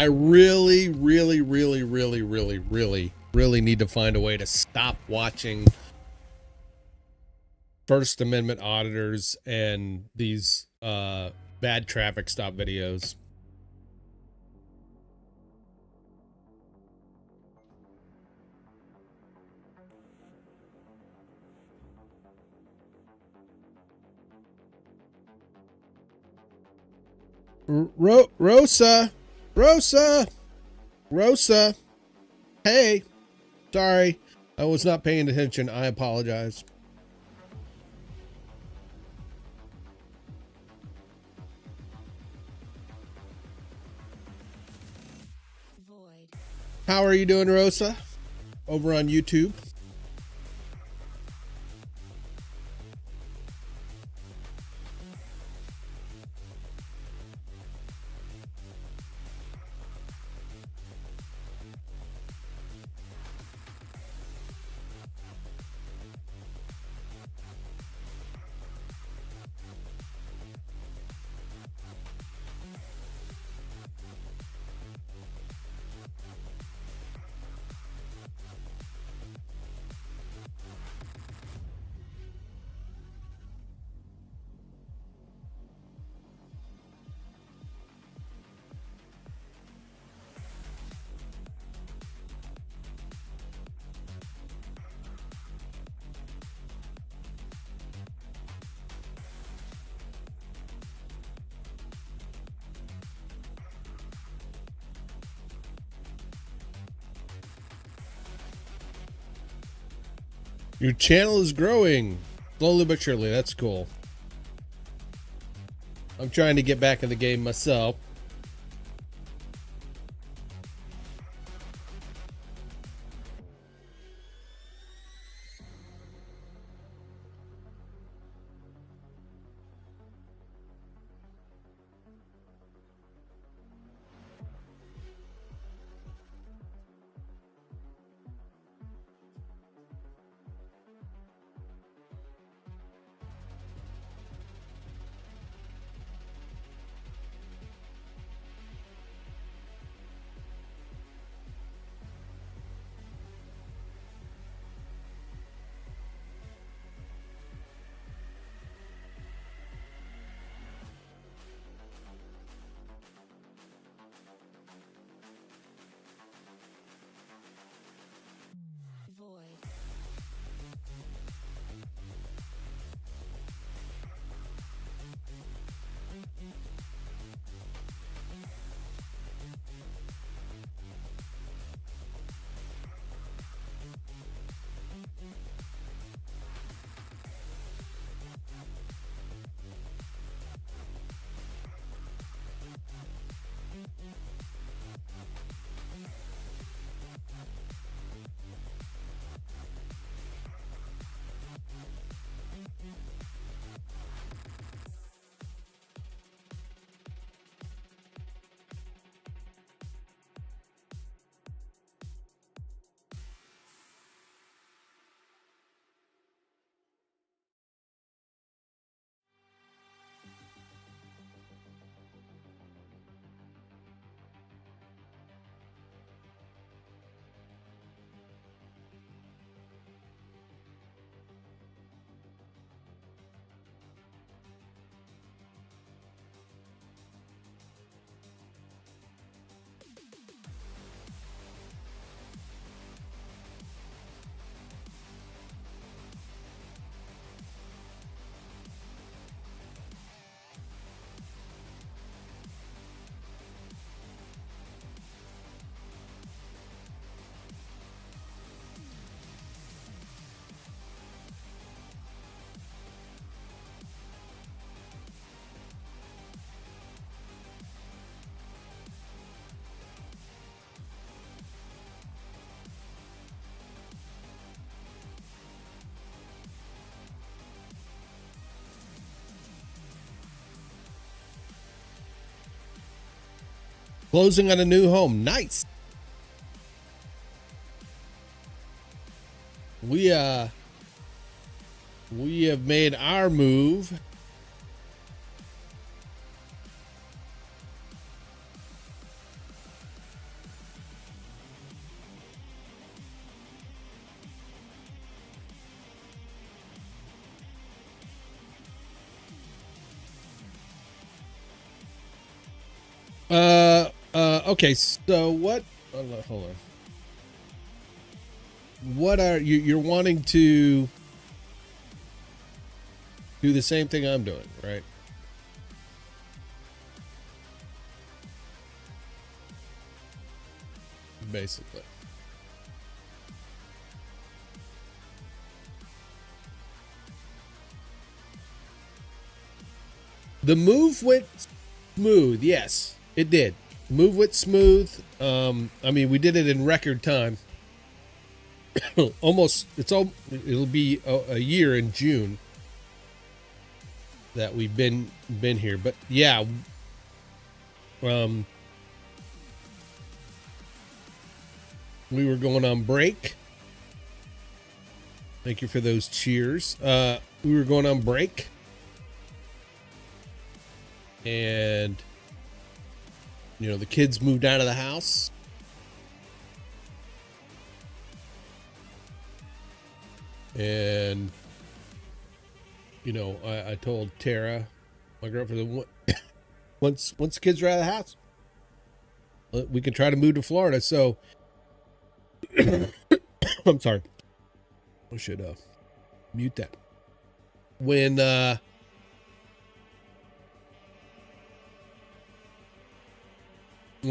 I really, really, really, really, really, really, really need to find a way to stop watching First Amendment auditors and these bad traffic stop videos. Rosa, hey, sorry, I was not paying attention. I apologize. Void. How are you doing, Rosa? Over on YouTube. Your channel is growing slowly but surely. That's cool. I'm trying to get back in the game myself. Void. Closing on a new home. Nice. We have made our move. Okay. So what? Hold on. What are you? You're wanting to do the same thing I'm doing, right? Basically. The move went smooth. Yes, it did. Move went smooth. I mean, we did it in record time. Almost. It'll be a year in June that we've been here. But yeah, we were going on break. Thank you for those cheers. We were going on break. And, you know, the kids moved out of the house. And, you know, I told Tara, my girlfriend, once the kids are out of the house, we can try to move to Florida. So, I'm sorry. I should mute that. When I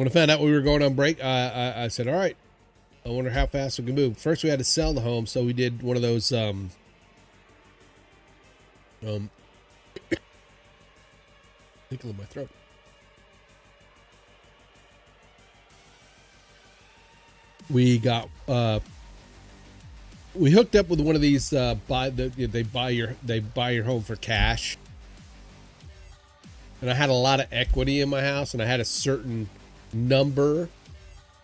found out we were going on break, I said, all right, I wonder how fast we can move. First, we had to sell the home, so we did one of those tickle in my throat. We got we hooked up with one of these they buy your home for cash. And I had a lot of equity in my house, and I had a certain number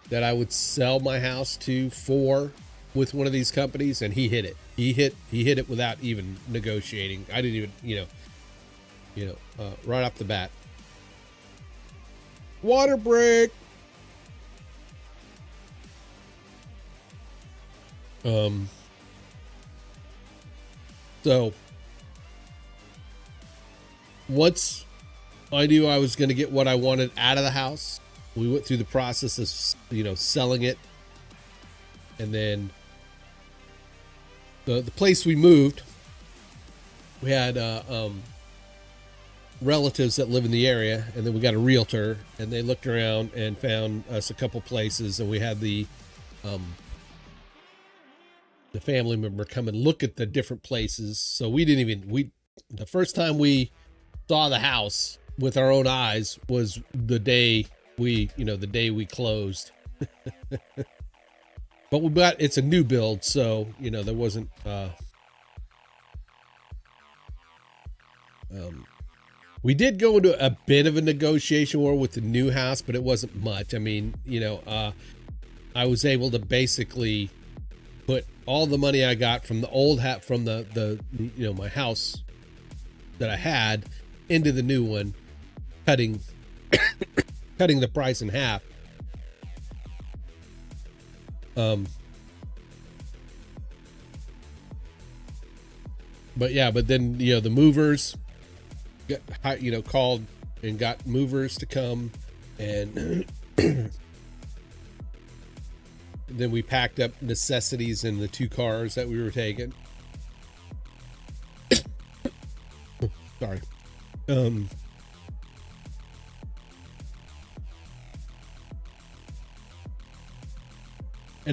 that I would sell my house to for with one of these companies, and he hit it. He hit it without even negotiating. I didn't even, right off the bat. Water break. So once I knew I was going to get what I wanted out of the house, we went through the process of, selling it. And then the place we moved, we had relatives that live in the area, and then we got a realtor, and they looked around and found us a couple places, and we had the family member come and look at the different places. So the first time we saw the house with our own eyes was the day we closed. But it's a new build, so there wasn't we did go into a bit of a negotiation war with the new house, but it wasn't much. I mean, I was able to basically put all the money I got from the old from the my house that I had into the new one, cutting the price in half. But then the movers called and got movers to come, and then we packed up necessities in the 2 cars that we were taking. Sorry. And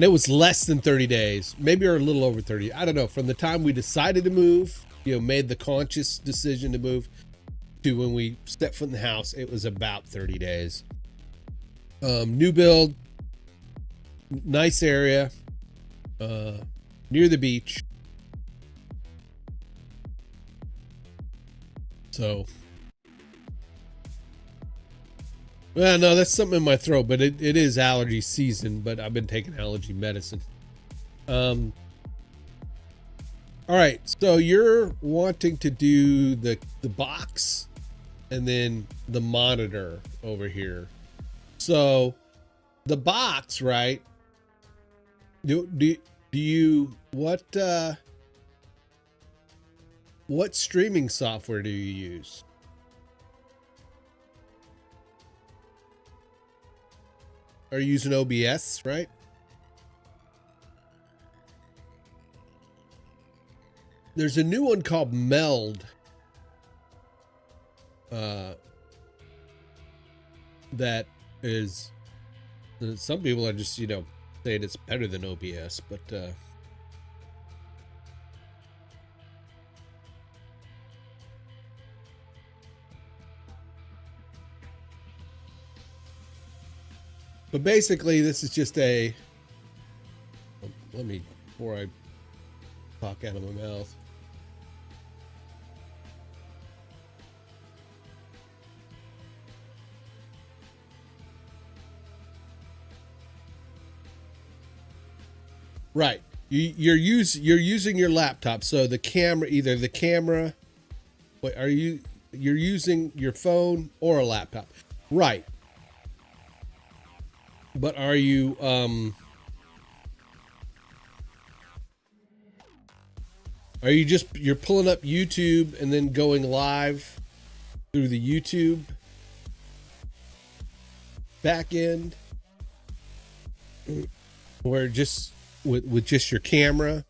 it was less than 30 days, maybe or a little over 30. I don't know. From the time we decided to move, made the conscious decision to move, to when we stepped foot in the house, it was about 30 days. New build, nice area, near the beach. So, well, no, that's something in my throat, but it is allergy season, but I've been taking allergy medicine. All right, so you're wanting to do the box and then the monitor over here. So the box, right? Do you what streaming software do you use? are using OBS, right? There's a new one called Meld. That is, some people are just, you know, saying it's better than OBS, but basically this is just a, let me, before I talk out of my mouth. Right. You're using your laptop. So the camera, either the camera, what are you're using your phone or a laptop. Right. But are you you're pulling up YouTube and then going live through the YouTube back end, where just with just your camera?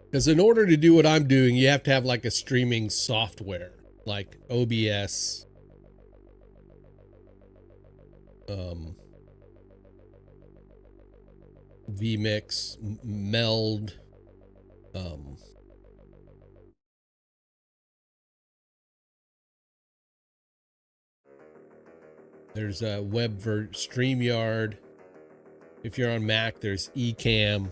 Because in order to do what I'm doing, you have to have like a streaming software, like OBS, vMix, Meld, there's a StreamYard. If you're on Mac, there's Ecamm.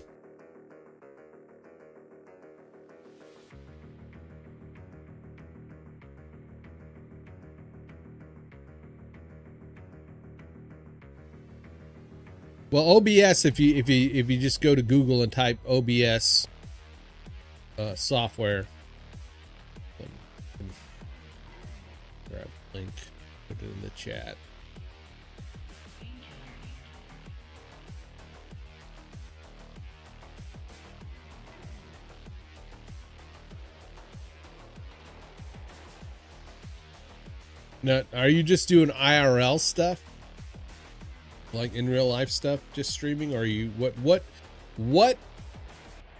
Well, OBS, if you just go to Google and type OBS software, grab a link, put it in the chat. Now, are you just doing IRL stuff? Like in real life stuff, just streaming? Or are you what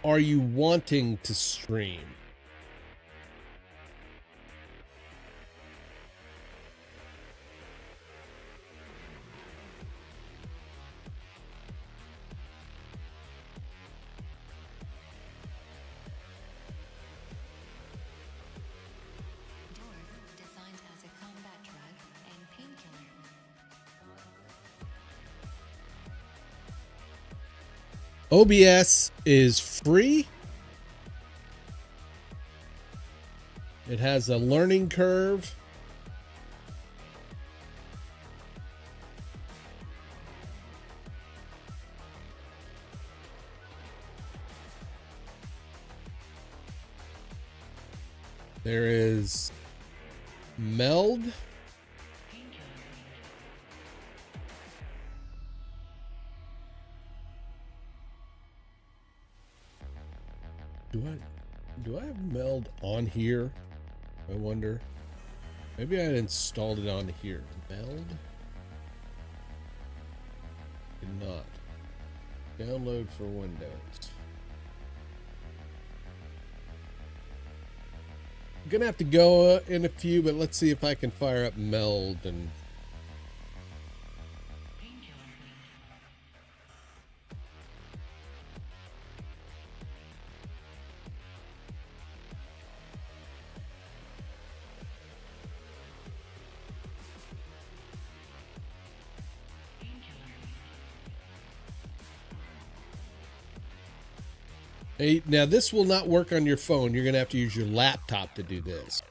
are you wanting to stream? Defined as a combat drug and painkiller. OBS is free. It has a learning curve. There is Meld. Do I have Meld on here? I wonder. Maybe I installed it on here. Meld? Did not. Download for Windows. I'm gonna have to go in a few, but let's see if I can fire up Meld and. Hey, now this will not work on your phone. You're gonna have to use your laptop to do this.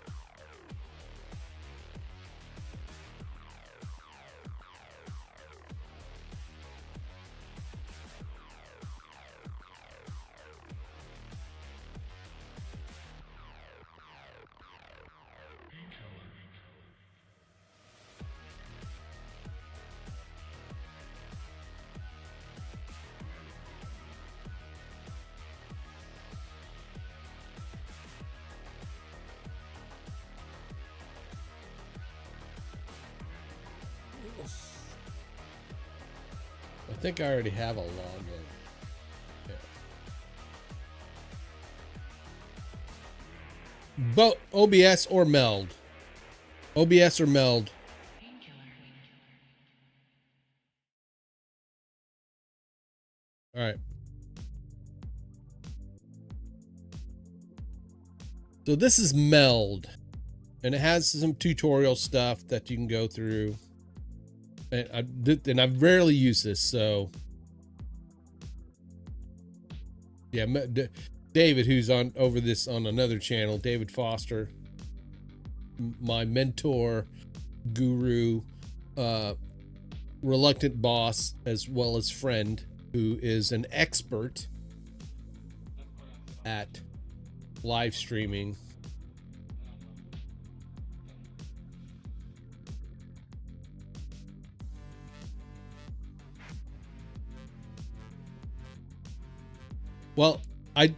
think I already have a login. Yeah. Both OBS or Meld. OBS or Meld. All right. So this is Meld, and it has some tutorial stuff that you can go through. And I've rarely used this, so yeah. David, who's on over this on another channel, David Foster, my mentor, guru, reluctant boss, as well as friend, who is an expert at live streaming. Well, I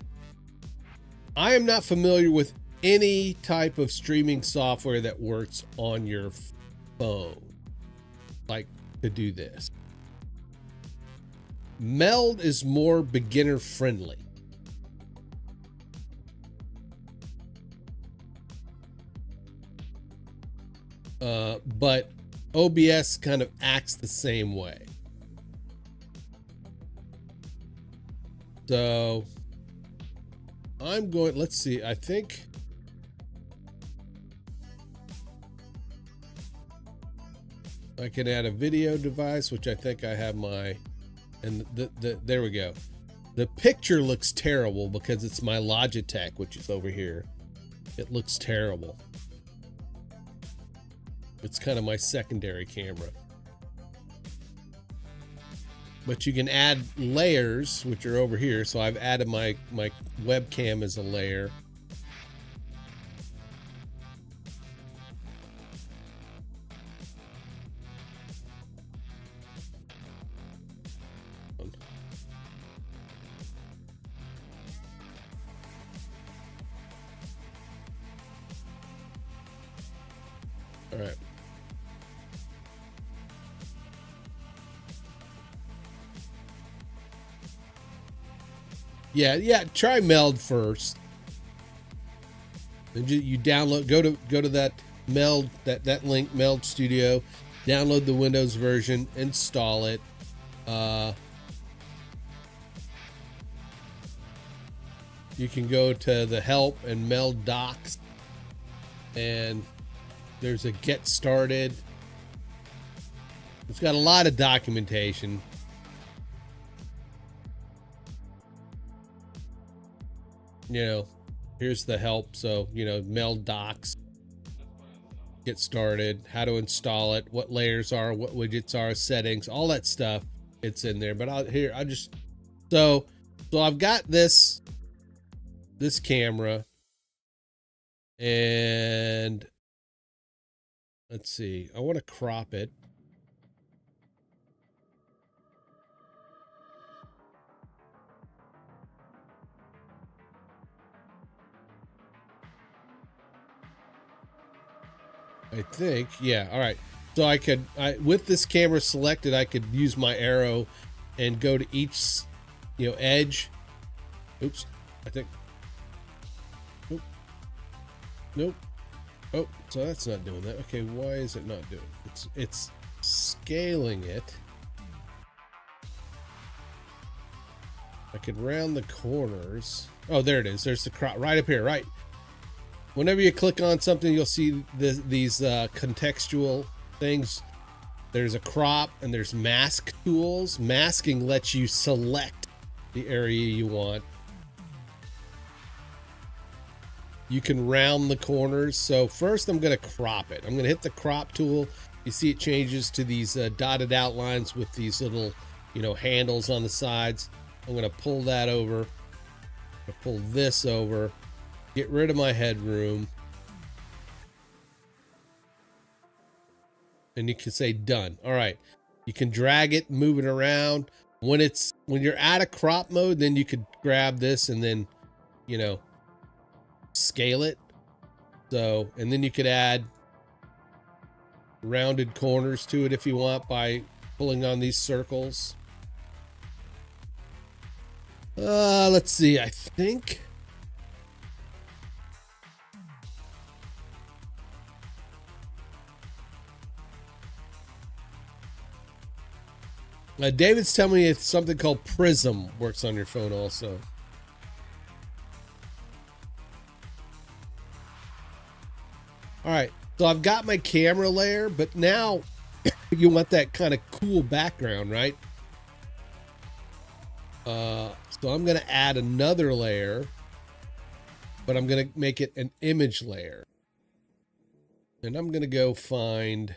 am not familiar with any type of streaming software that works on your phone, like to do this. Meld is more beginner friendly. But OBS kind of acts the same way. So I'm going, let's see, I think I can add a video device, which I think I have my, and there we go. The picture looks terrible because it's my Logitech, which is over here. It looks terrible. It's kind of my secondary camera. But you can add layers, which are over here. So I've added my webcam as a layer. All right. Yeah. Try Meld first. And you download. Go to that Meld that link, Meld Studio. Download the Windows version. Install it. You can go to the help and Meld docs, and there's a get started. It's got a lot of documentation. You know, here's the help. So, you know, Meld docs, get started, how to install it, what layers are, what widgets are, settings, all that stuff. It's in there. But so I've got this camera, and let's see, I want to crop it. I think, yeah. All right. So with this camera selected, I could use my arrow and go to each, edge. Oops. I think. Nope. Oh, so that's not doing that. Okay. Why is it not doing it? It's scaling it. I could round the corners. Oh, there it is. There's the crop right up here. Right. Whenever you click on something, you'll see these contextual things. There's a crop and there's mask tools. Masking lets you select the area you want. You can round the corners. So first I'm going to crop it. I'm going to hit the crop tool. You see it changes to these dotted outlines with these little, handles on the sides. I'm going to pull that over. I'm going to pull this over. Get rid of my headroom. And you can say done. All right. You can drag it, move it around. When you're out of crop mode, then you could grab this and then, scale it. So, and then you could add rounded corners to it if you want by pulling on these circles. Let's see. I think David's telling me it's something called Prism works on your phone also. All right, so I've got my camera layer, but now you want that kind of cool background, right? So I'm going to add another layer, but I'm going to make it an image layer. And I'm going to go find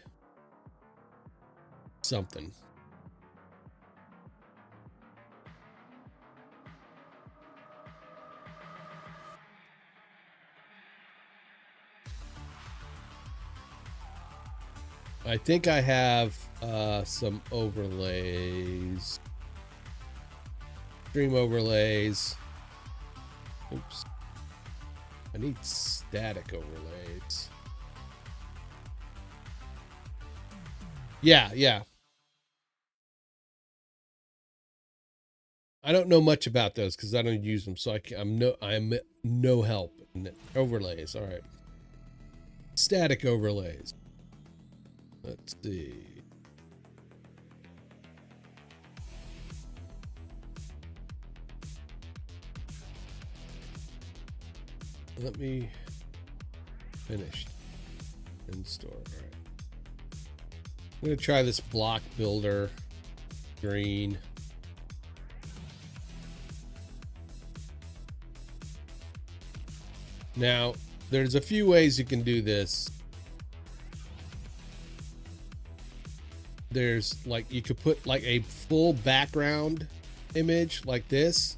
something. I think I have some overlays. Stream overlays. Oops. I need static overlays. Yeah. I don't know much about those because I don't use them, so I'm no help in overlays. All right. Static overlays. Let's see. Let me finish in store. All right. I'm going to try this block builder green. Now, there's a few ways you can do this. There's like, you could put like a full background image like this.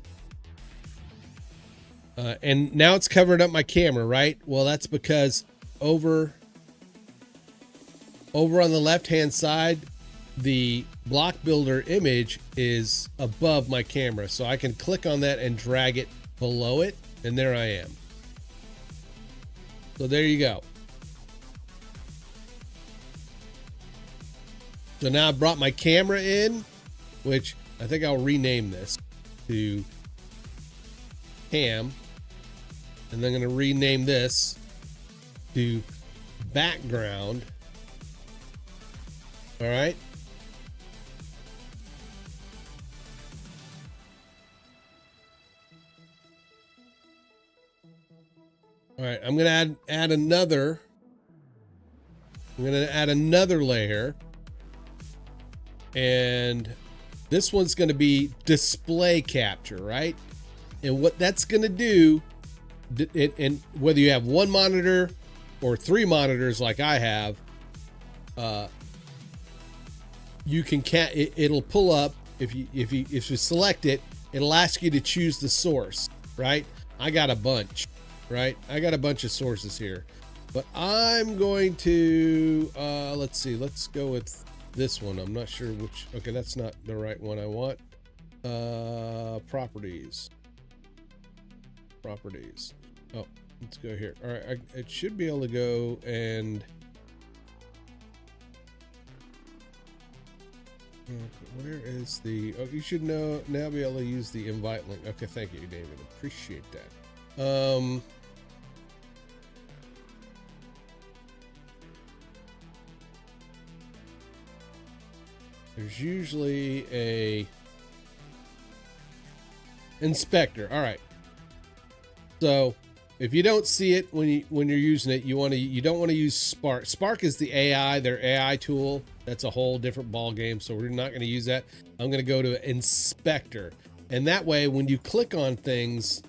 And now it's covered up my camera, right? Well, that's because over on the left-hand side, the block builder image is above my camera. So I can click on that and drag it below it. And there I am. So there you go. So now I brought my camera in, which I think I'll rename this to cam. And then I'm going to rename this to background. All right. All right. I'm going to add another. I'm going to add another layer. And this one's going to be display capture, right? And what that's going to do, and whether you have one monitor or three monitors like I have, you can it'll pull up if you select it, it'll ask you to choose the source, right? I got a bunch, right? I got a bunch of sources here, but I'm going to let's see, let's go with this one. I'm not sure which. Okay, that's not the right one I want. Properties. Oh, let's go here. All right, it should be able to go and where is the? Oh, you should now be able to use the invite link. Okay, thank you, David. Appreciate that. There's usually a inspector. All right. So if you don't see it when you're using it, you don't want to use Spark. Spark is the AI, their AI tool. That's a whole different ball game. So we're not going to use that. I'm going to go to inspector, and that way, when you click on things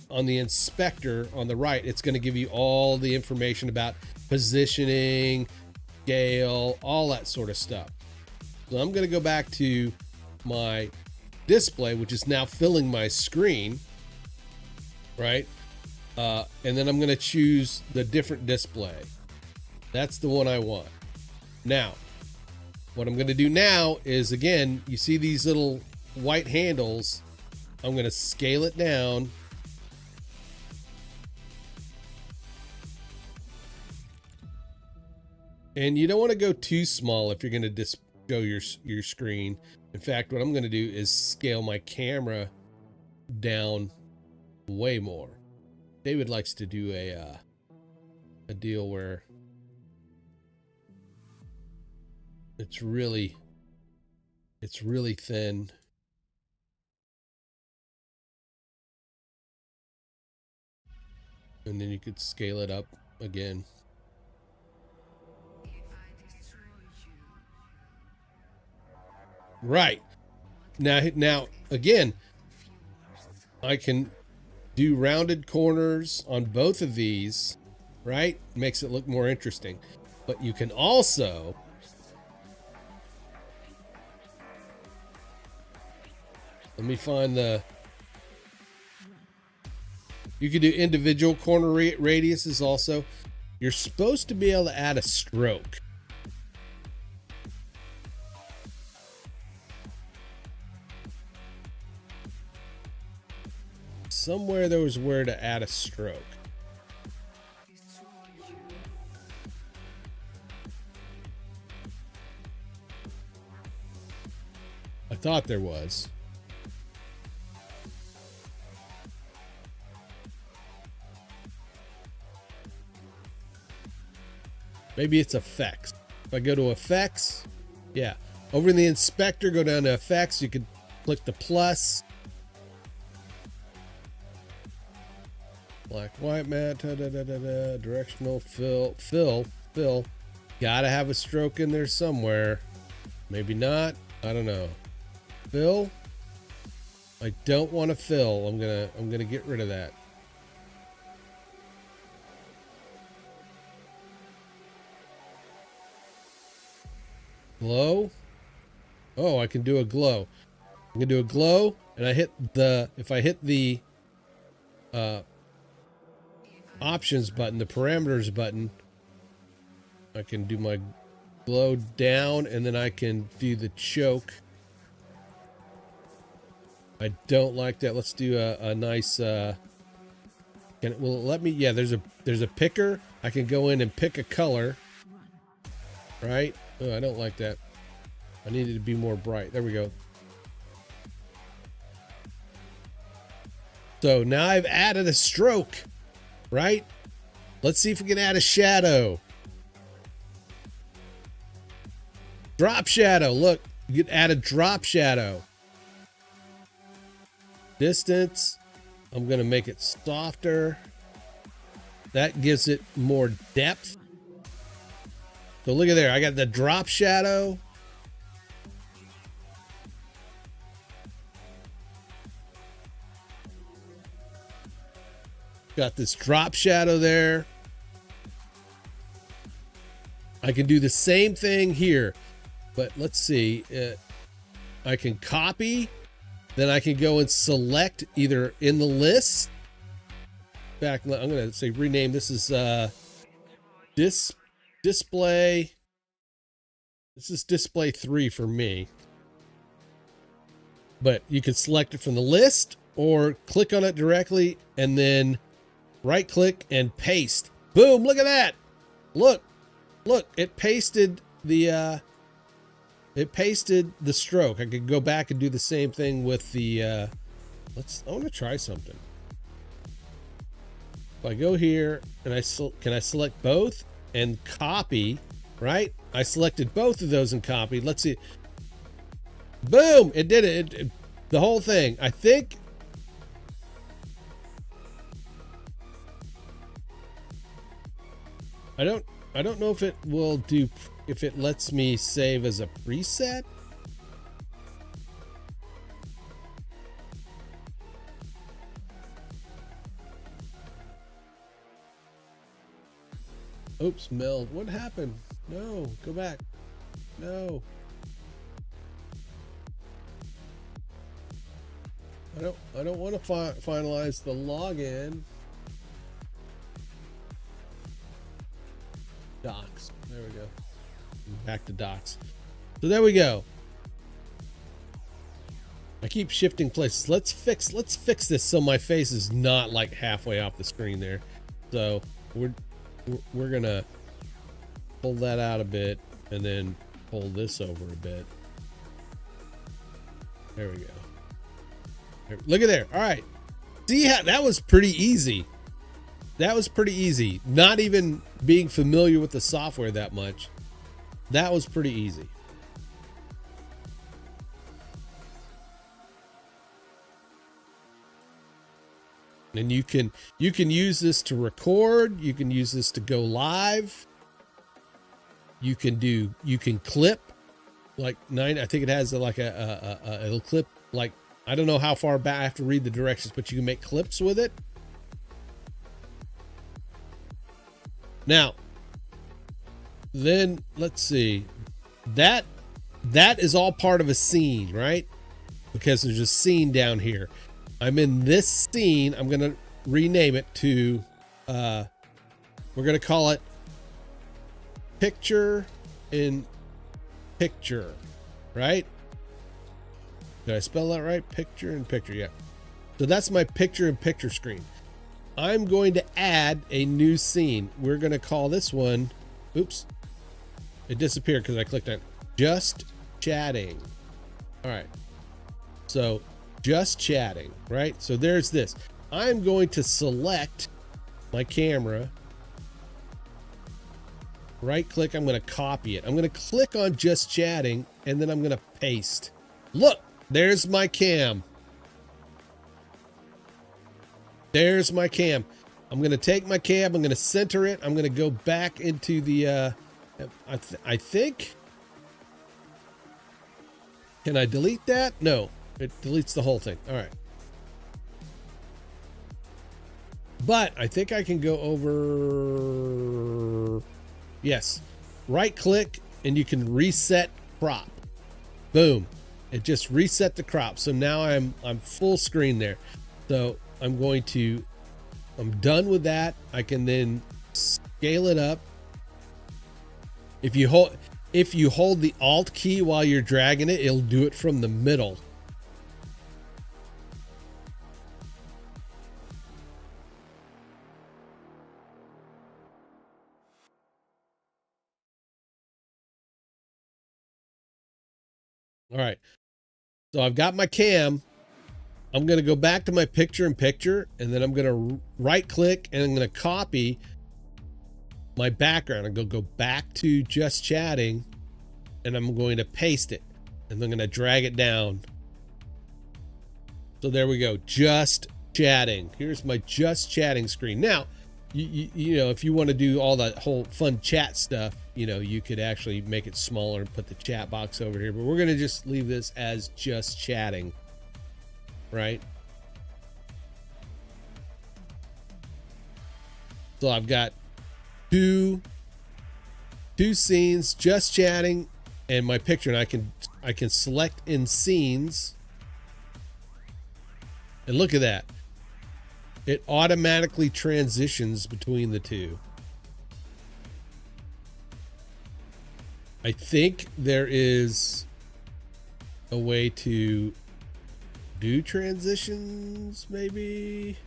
on the inspector on the right, it's going to give you all the information about positioning, scale, all that sort of stuff. So I'm going to go back to my display, which is now filling my screen, right? And then I'm going to choose the different display. That's the one I want. Now, what I'm going to do now is, again, you see these little white handles. I'm going to scale it down. And you don't want to go too small if you're going to show your screen. In fact, what I'm going to do is scale my camera down way more. David likes to do a deal where it's really thin. And then you could scale it up again. Right. Now again, I can do rounded corners on both of these, right? Makes it look more interesting. But you can also let me find the you can do individual corner radiuses also. You're supposed to be able to add a stroke. Somewhere there was where to add a stroke. I thought there was. Maybe it's effects. If I go to effects, yeah. Over in the inspector, go down to effects. You could click the plus. Black, white, matte, directional, fill. Gotta have a stroke in there somewhere. Maybe not. I don't know. Fill. I don't want to fill. I'm gonna get rid of that. Glow. Oh, I can do a glow. I'm gonna do a glow, and I hit the if I hit the options button, the parameters button, I can do my glow down, and then I can do the choke. I don't like that. Let's do a nice will it let me? Yeah, there's a picker. I can go in and pick a color, right? Oh, I don't like that. I need it to be more bright. There we go. So now I've added a stroke, right? Let's see if we can add a shadow. Drop shadow. Look, you can add a drop shadow. Distance. I'm going to make it softer. That gives it more depth. So look at there. I got the drop shadow. Got this drop shadow there. I can do the same thing here, but let's see. I can copy, then I can go and select either in the list. Back, I'm going to say rename. This is display. This is display 3 for me. But you can select it from the list or click on it directly and then right click and paste. Boom, look at that. Look, it pasted the stroke. I could go back and do the same thing with the I want to try something. If I go here and can I select both and copy, right? I selected both of those and copied. Let's see. Boom, it did it. The whole thing. I think I don't know if it will do, if it lets me save as a preset. Oops, meld. What happened? No, go back. No. I don't want to finalize the login. Docs. There we go. Back to docs. So there we go. I keep shifting places. Let's fix this so my face is not like halfway off the screen there. So we're gonna pull that out a bit and then pull this over a bit. There we go. Look at there. All right. See how that was pretty easy. That was pretty easy. Not even being familiar with the software that much. That was pretty easy. And you can use this to record, you can use this to go live. You can clip like I think it has like it'll clip like, I don't know how far back, I have to read the directions, but you can make clips with it. Now, then let's see. That is all part of a scene, right? Because there's a scene down here. I'm in this scene. I'm going to rename it to, we're going to call it Picture in Picture, right? Did I spell that right? Picture in Picture, yeah. So that's my picture in picture screen. I'm going to add a new scene. We're going to call this one, oops, it disappeared because I clicked on just chatting. All right. So just chatting, right? So there's this. I'm going to select my camera, right click, I'm going to copy it. I'm going to click on just chatting and then I'm going to paste. Look, there's my cam. There's my cam. I'm going to take my cam, I'm going to center it. I'm going to go back into the, I think, can I delete that? No. It deletes the whole thing. All right. But I think I can go over. Yes. Right click and you can reset crop. Boom. It just reset the crop. So now I'm full screen there. So I'm done with that. I can then scale it up. If you hold the Alt key while you're dragging it, it'll do it from the middle. All right. So I've got my cam. I'm going to go back to my picture in picture and then I'm going to right click and I'm going to copy my background. I'm going to go back to just chatting and I'm going to paste it and I'm going to drag it down. So there we go. Just chatting. Here's my just chatting screen. Now, you know, if you want to do all that whole fun chat stuff, you know, you could actually make it smaller and put the chat box over here, but we're going to just leave this as just chatting, right? So I've got two scenes, just chatting and my picture, and I can select in scenes and look at that. It automatically transitions between the two. I think there is a way to do transitions, maybe.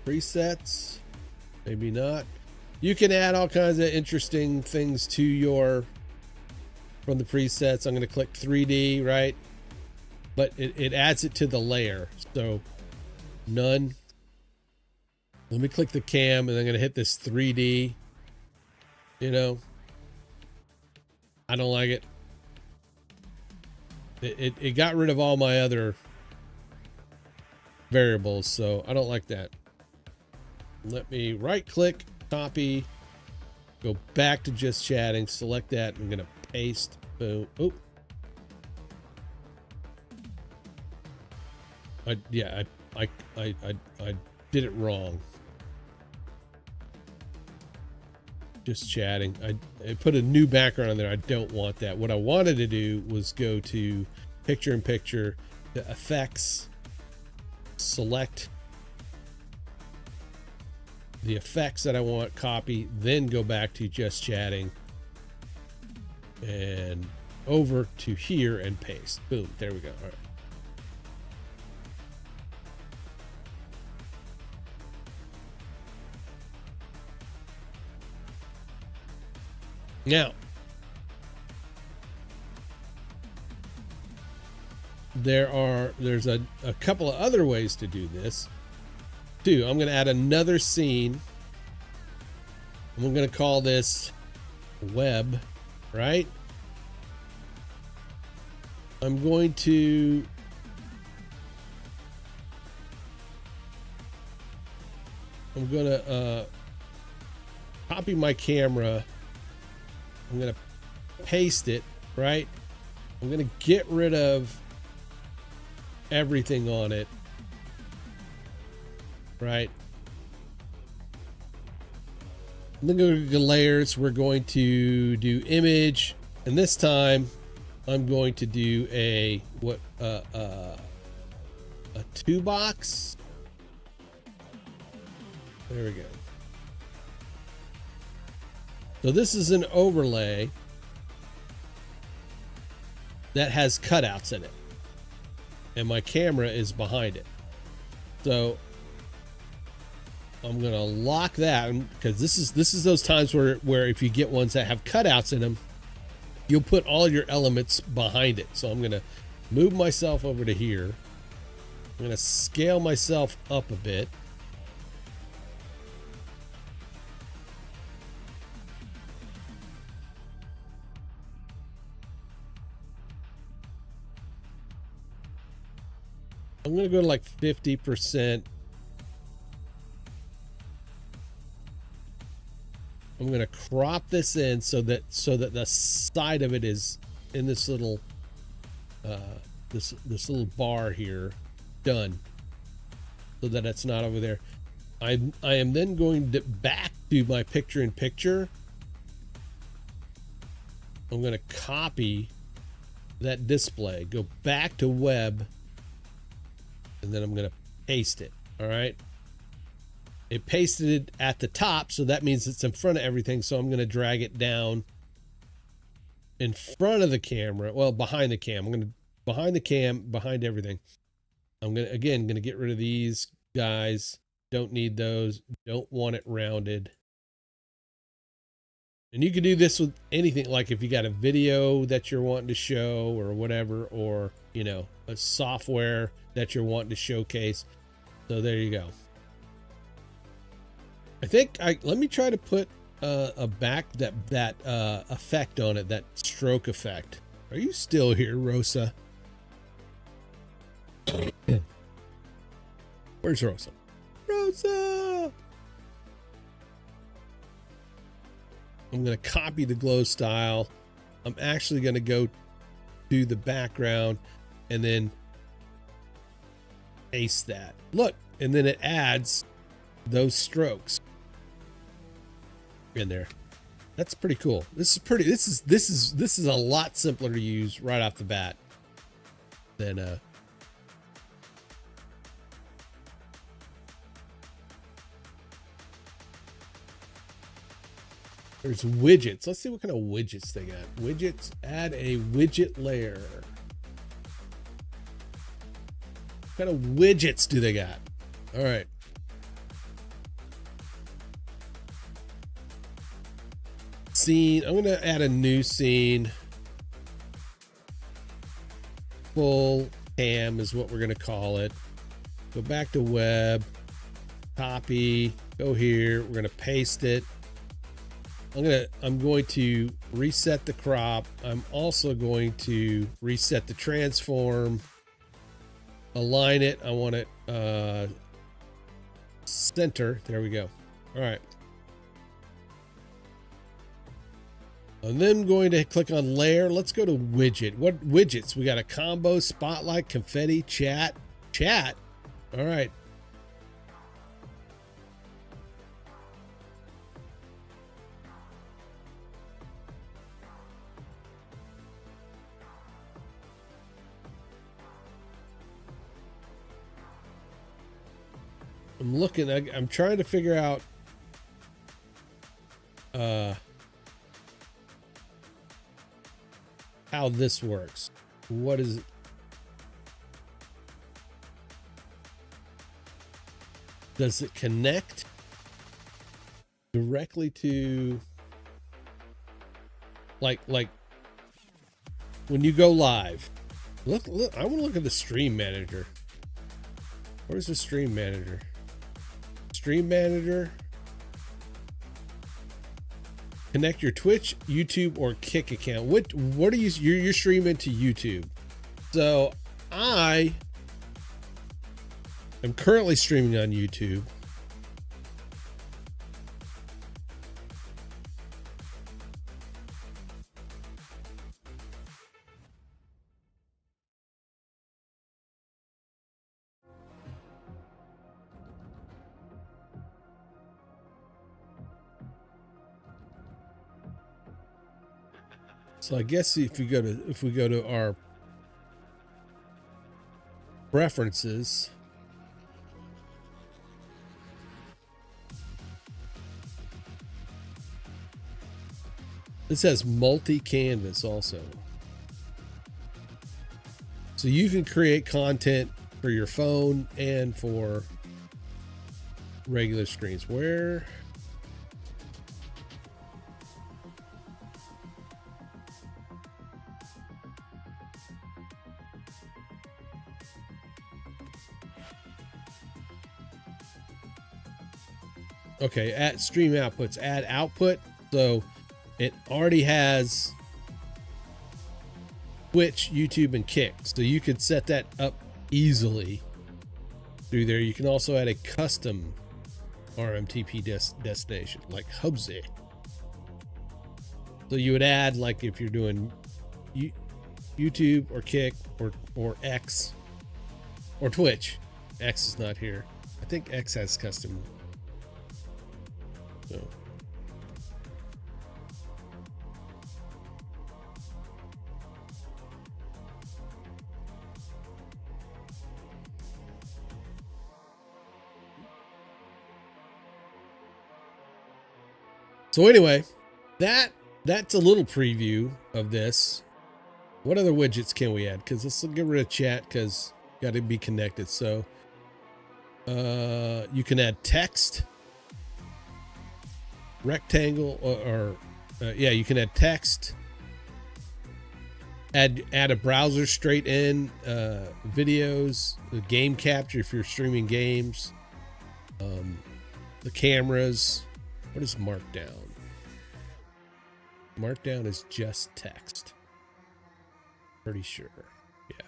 Presets, maybe not. You can add all kinds of interesting things to from the presets. I'm going to click 3D, right? But it adds it to the layer. So none. Let me click the cam and I'm going to hit this 3D. You know, I don't like it. It got rid of all my other variables, so I don't like that. Let me right click, copy, go back to just chatting, select that. I'm going to paste. Boom. Oh. I did it wrong. Just chatting. I put a new background on there. I don't want that. What I wanted to do was go to picture in picture, the effects, select the effects that I want, copy, then go back to just chatting and over to here and paste. Boom. There we go. All right. Now, there's a couple of other ways to do this too. I'm going to add another scene. I'm going to call this web, right? I'm going to copy my camera. I'm going to paste it, right? I'm going to get rid of everything on it, right? Then go to layers. We're going to do image, and this time I'm going to do a 2-box. There we go. So this is an overlay that has cutouts in it, and my camera is behind it. So I'm gonna lock that, because this is those times where if you get ones that have cutouts in them, you'll put all your elements behind it. So I'm gonna move myself over to here. I'm gonna scale myself up a bit. I'm going to go to like 50%. I'm going to crop this in so that the side of it is in this little this little bar here, done, so that it's not over there. I am then going to back to my picture in picture. I'm going to copy that display, go back to web, and then I'm going to paste it. All right. It pasted it at the top, so that means it's in front of everything. So I'm going to drag it down in front of the camera. Well, behind the cam. I'm going to behind the cam, behind everything. I'm going to get rid of these guys. Don't need those. Don't want it rounded. And you can do this with anything, like if you got a video that you're wanting to show or whatever, or, you know, a software that you're wanting to showcase. So there you go. I think let me try to put a back that effect on it, that stroke effect. Are you still here, Rosa? Where's Rosa? Rosa! I'm going to copy the glow style. I'm actually going to go to the background and then paste that. Look, and then it adds those strokes in there. That's pretty cool. This is a lot simpler to use right off the bat than there's widgets. Let's see what kind of widgets they got. Widgets, add a widget layer. What kind of widgets do they got? All right. Scene. I'm going to add a new scene. Full cam is what we're going to call it. Go back to web. Copy. Go here. We're going to paste it. I'm going to reset the crop. I'm also going to reset the transform. Align it. I want it center. There we go. All right. I'm then going to click on layer. Let's go to widget. What widgets? We got a combo, spotlight, confetti, chat. All right. I'm looking, I'm trying to figure out how this works. What is it? Does it connect directly to like when you go live. Look, I want to look at the stream manager. Where's the stream manager? Stream manager. Connect your Twitch, YouTube, or Kick account. What are you're streaming to YouTube? So I am currently streaming on YouTube. So I guess if we go to our preferences, it says multi-canvas also. So you can create content for your phone and for regular screens. Where? Okay, at stream outputs, add output. So it already has Twitch, YouTube, and Kick. So you could set that up easily through there. You can also add a custom RMTP destination like Hubsy. So you would add, like, if you're doing YouTube or Kick or X or Twitch. X is not here. I think X has custom. So anyway, that's a little preview of this. What other widgets can we add? Because let's get rid of chat because got to be connected. So you can add text, rectangle, or yeah, you can add text. Add a browser straight in, videos, the game capture if you're streaming games, the cameras. What is Markdown? Markdown is just text. Pretty sure. Yeah.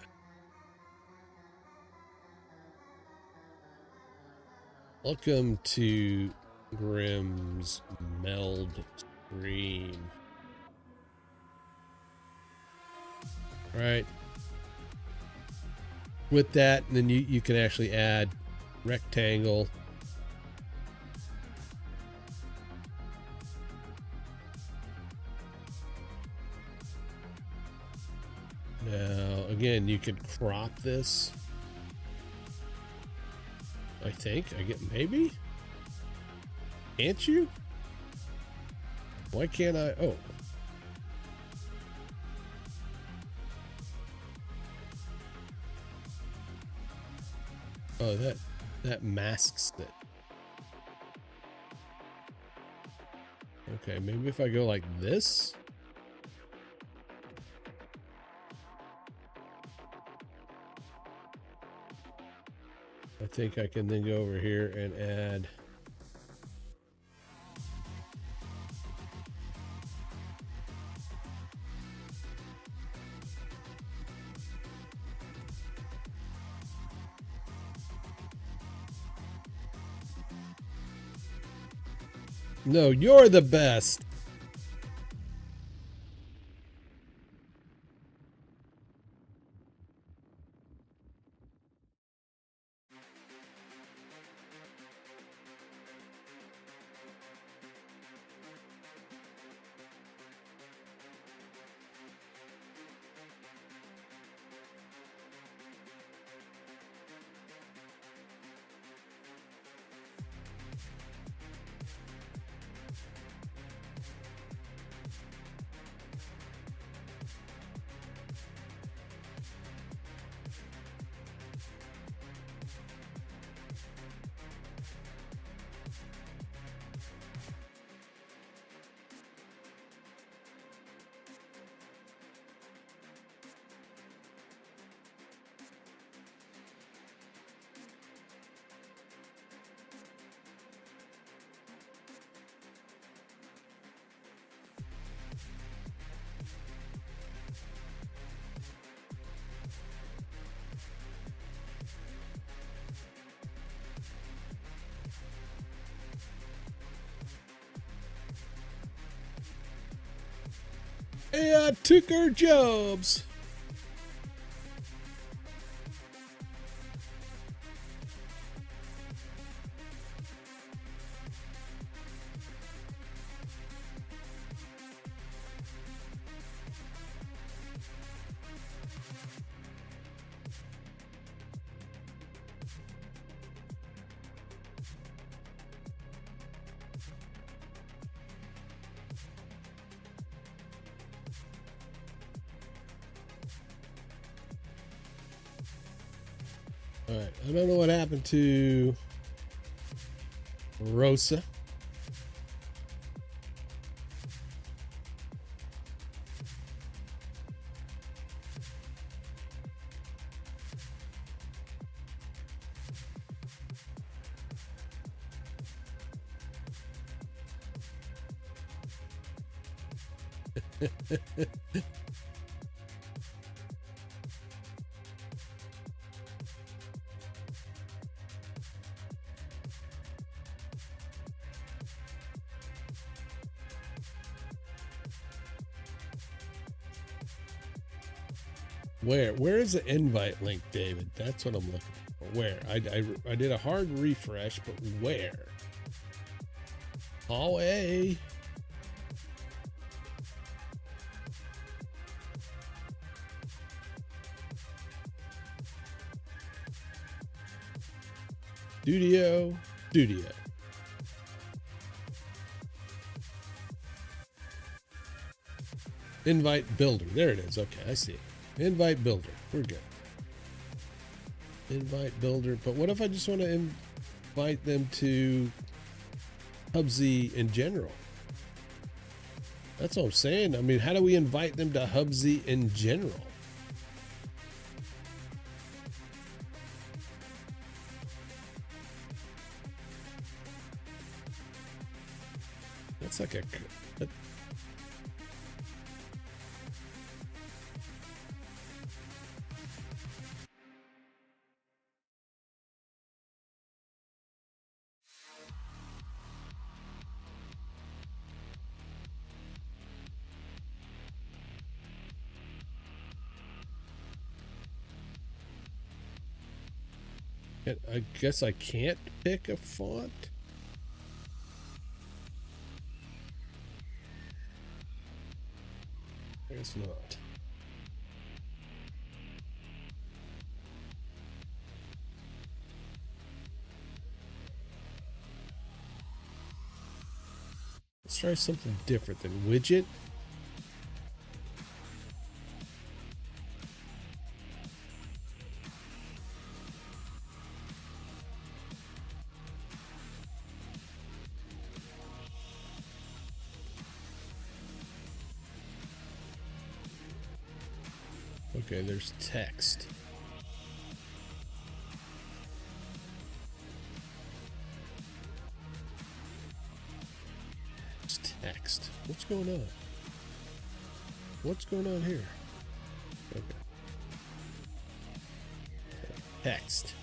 Welcome to Grimm's Meld Screen. All right. With that, then you can actually add rectangle. Now, again, you could crop this. I think. Maybe? Can't you? Why can't I? Oh. Oh, that masks it. Okay, maybe if I go like this. I think I can then go over here and add No, you're the best. AI took our jobs. All right, I don't know what happened to Rosa. Where is the invite link, David? That's what I'm looking for. Where? I did a hard refresh, but where? Hallway. Studio. Invite builder. There it is. Okay, I see it. Invite builder. We're good. Invite builder. But what if I just want to invite them to Hubsy in general? That's what I'm saying. I mean, how do we invite them to Hubsy in general? That's like a I guess I can't pick a font. I guess not. Let's try something different than widget. Okay, there's text. It's text. What's going on? What's going on here? Okay. Text.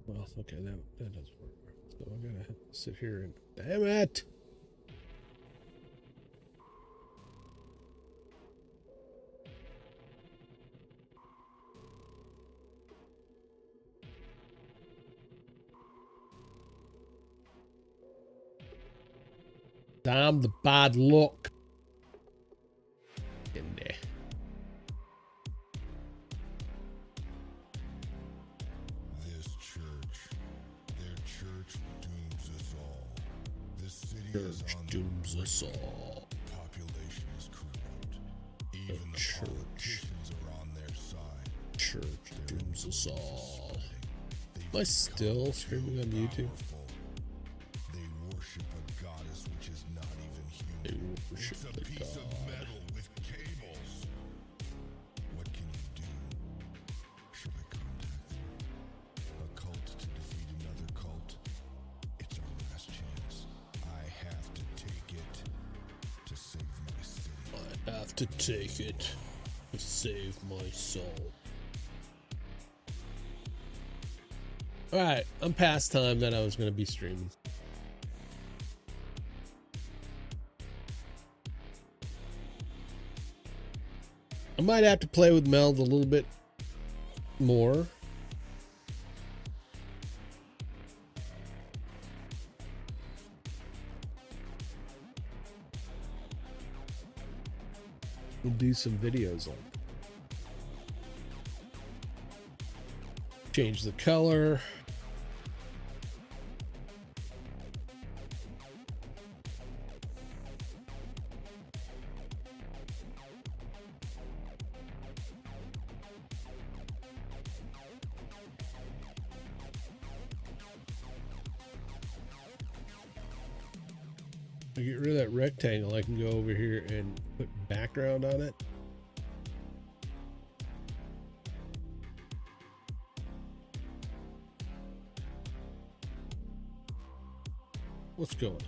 Well, okay, that does work. So I gotta sit here and damn it. Damn the bad luck. In there. Church dooms us all. Population is corrupt. Even the church. politicians are on their side. Church dooms us all. Am I still streaming on YouTube? They worship a goddess which is not even They human. It's worship a the piece of god. metal with cables. What can you do? Should I contact them? A cult to defeat another cult? It's our last chance. I have to take it to save my city. I have to take it to save my soul. Alright, I'm past time that I was going to be streaming. I might have to play with Meld a little bit more. We'll do some videos on it. Change the color. I get rid of that rectangle, I can go over here and put background on it. What's going on?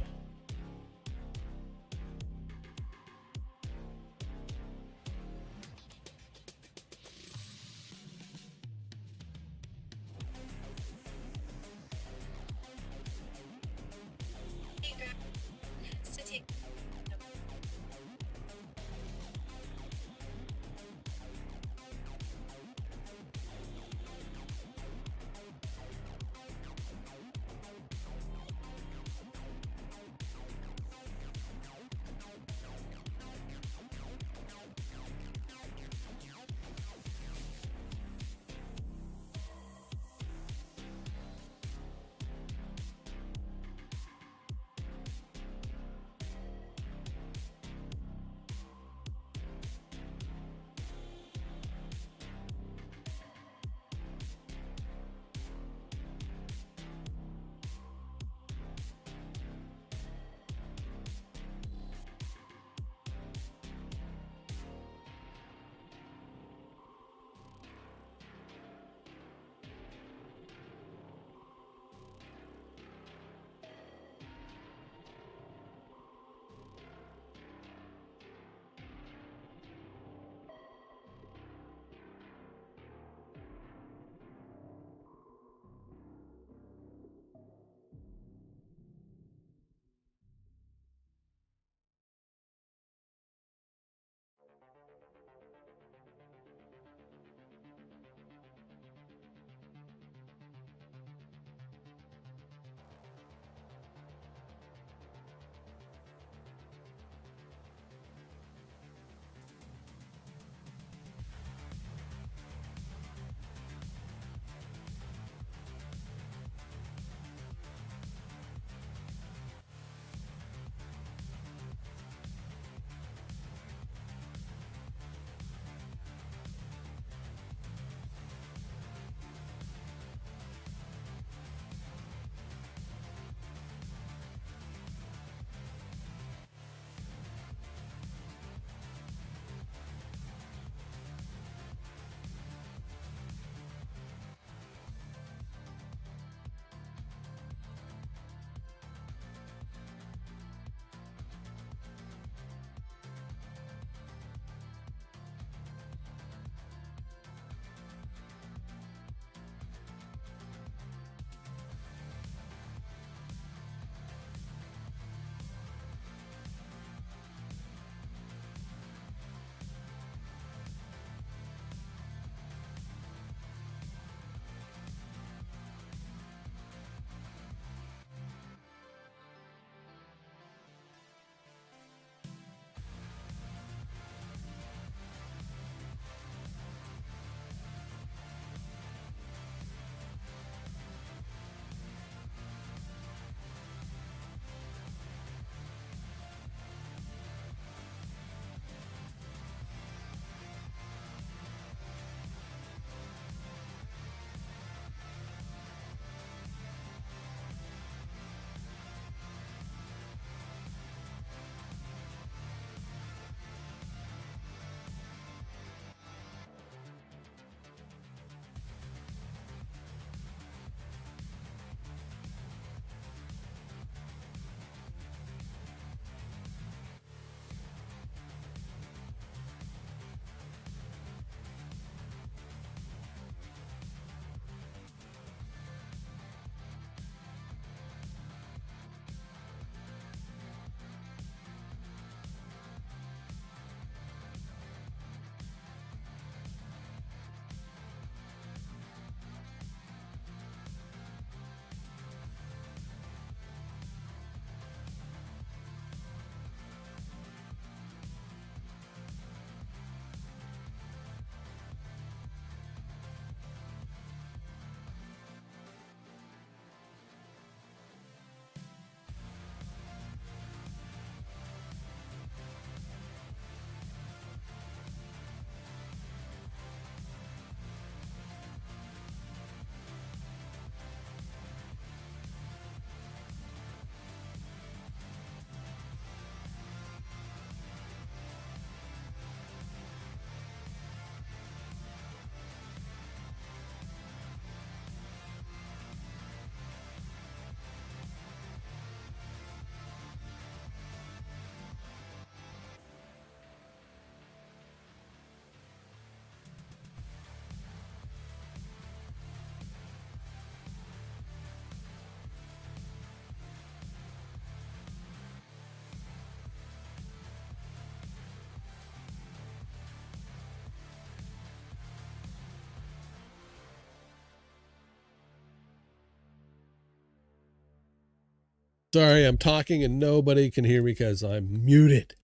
Sorry, I'm talking and nobody can hear me because I'm muted.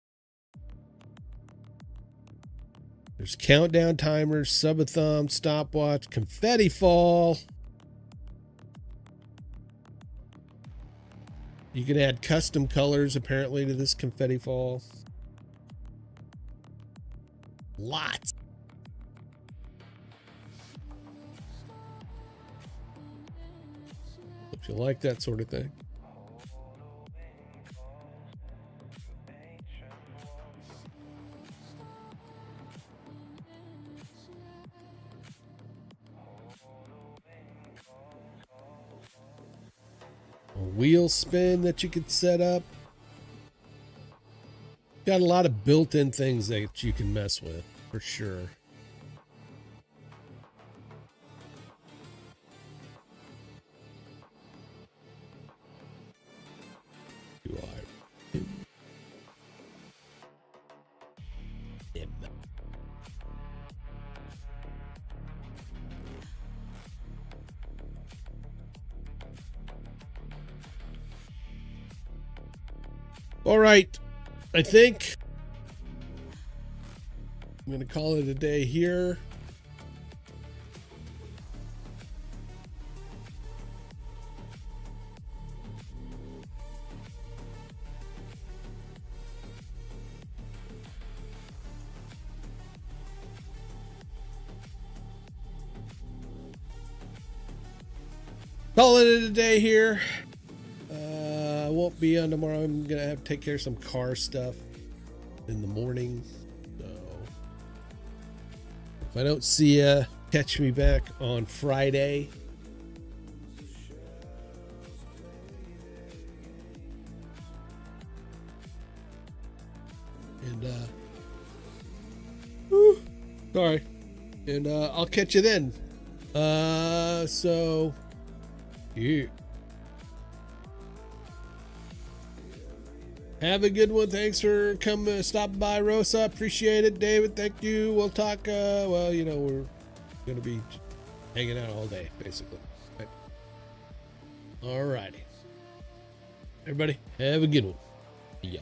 There's countdown timers, subathon, stopwatch, confetti fall. You can add custom colors apparently to this confetti fall. Lots. If you like that sort of thing. A wheel spin that you could set up. Got a lot of built-in things that you can mess with, for sure. Do I? Him. All right. I think I'm going to call it a day here. Call it a day here. I won't be on tomorrow. I'm going to have to take care of some car stuff in the morning. So if I don't see you, catch me back on Friday. And, sorry. And, I'll catch you then. So, yeah. Have a good one. Thanks for stopping by, Rosa. Appreciate it. David, thank you. We'll talk. Well, you know, we're going to be hanging out all day, basically. Right. All righty. Everybody, have a good one. Yeah.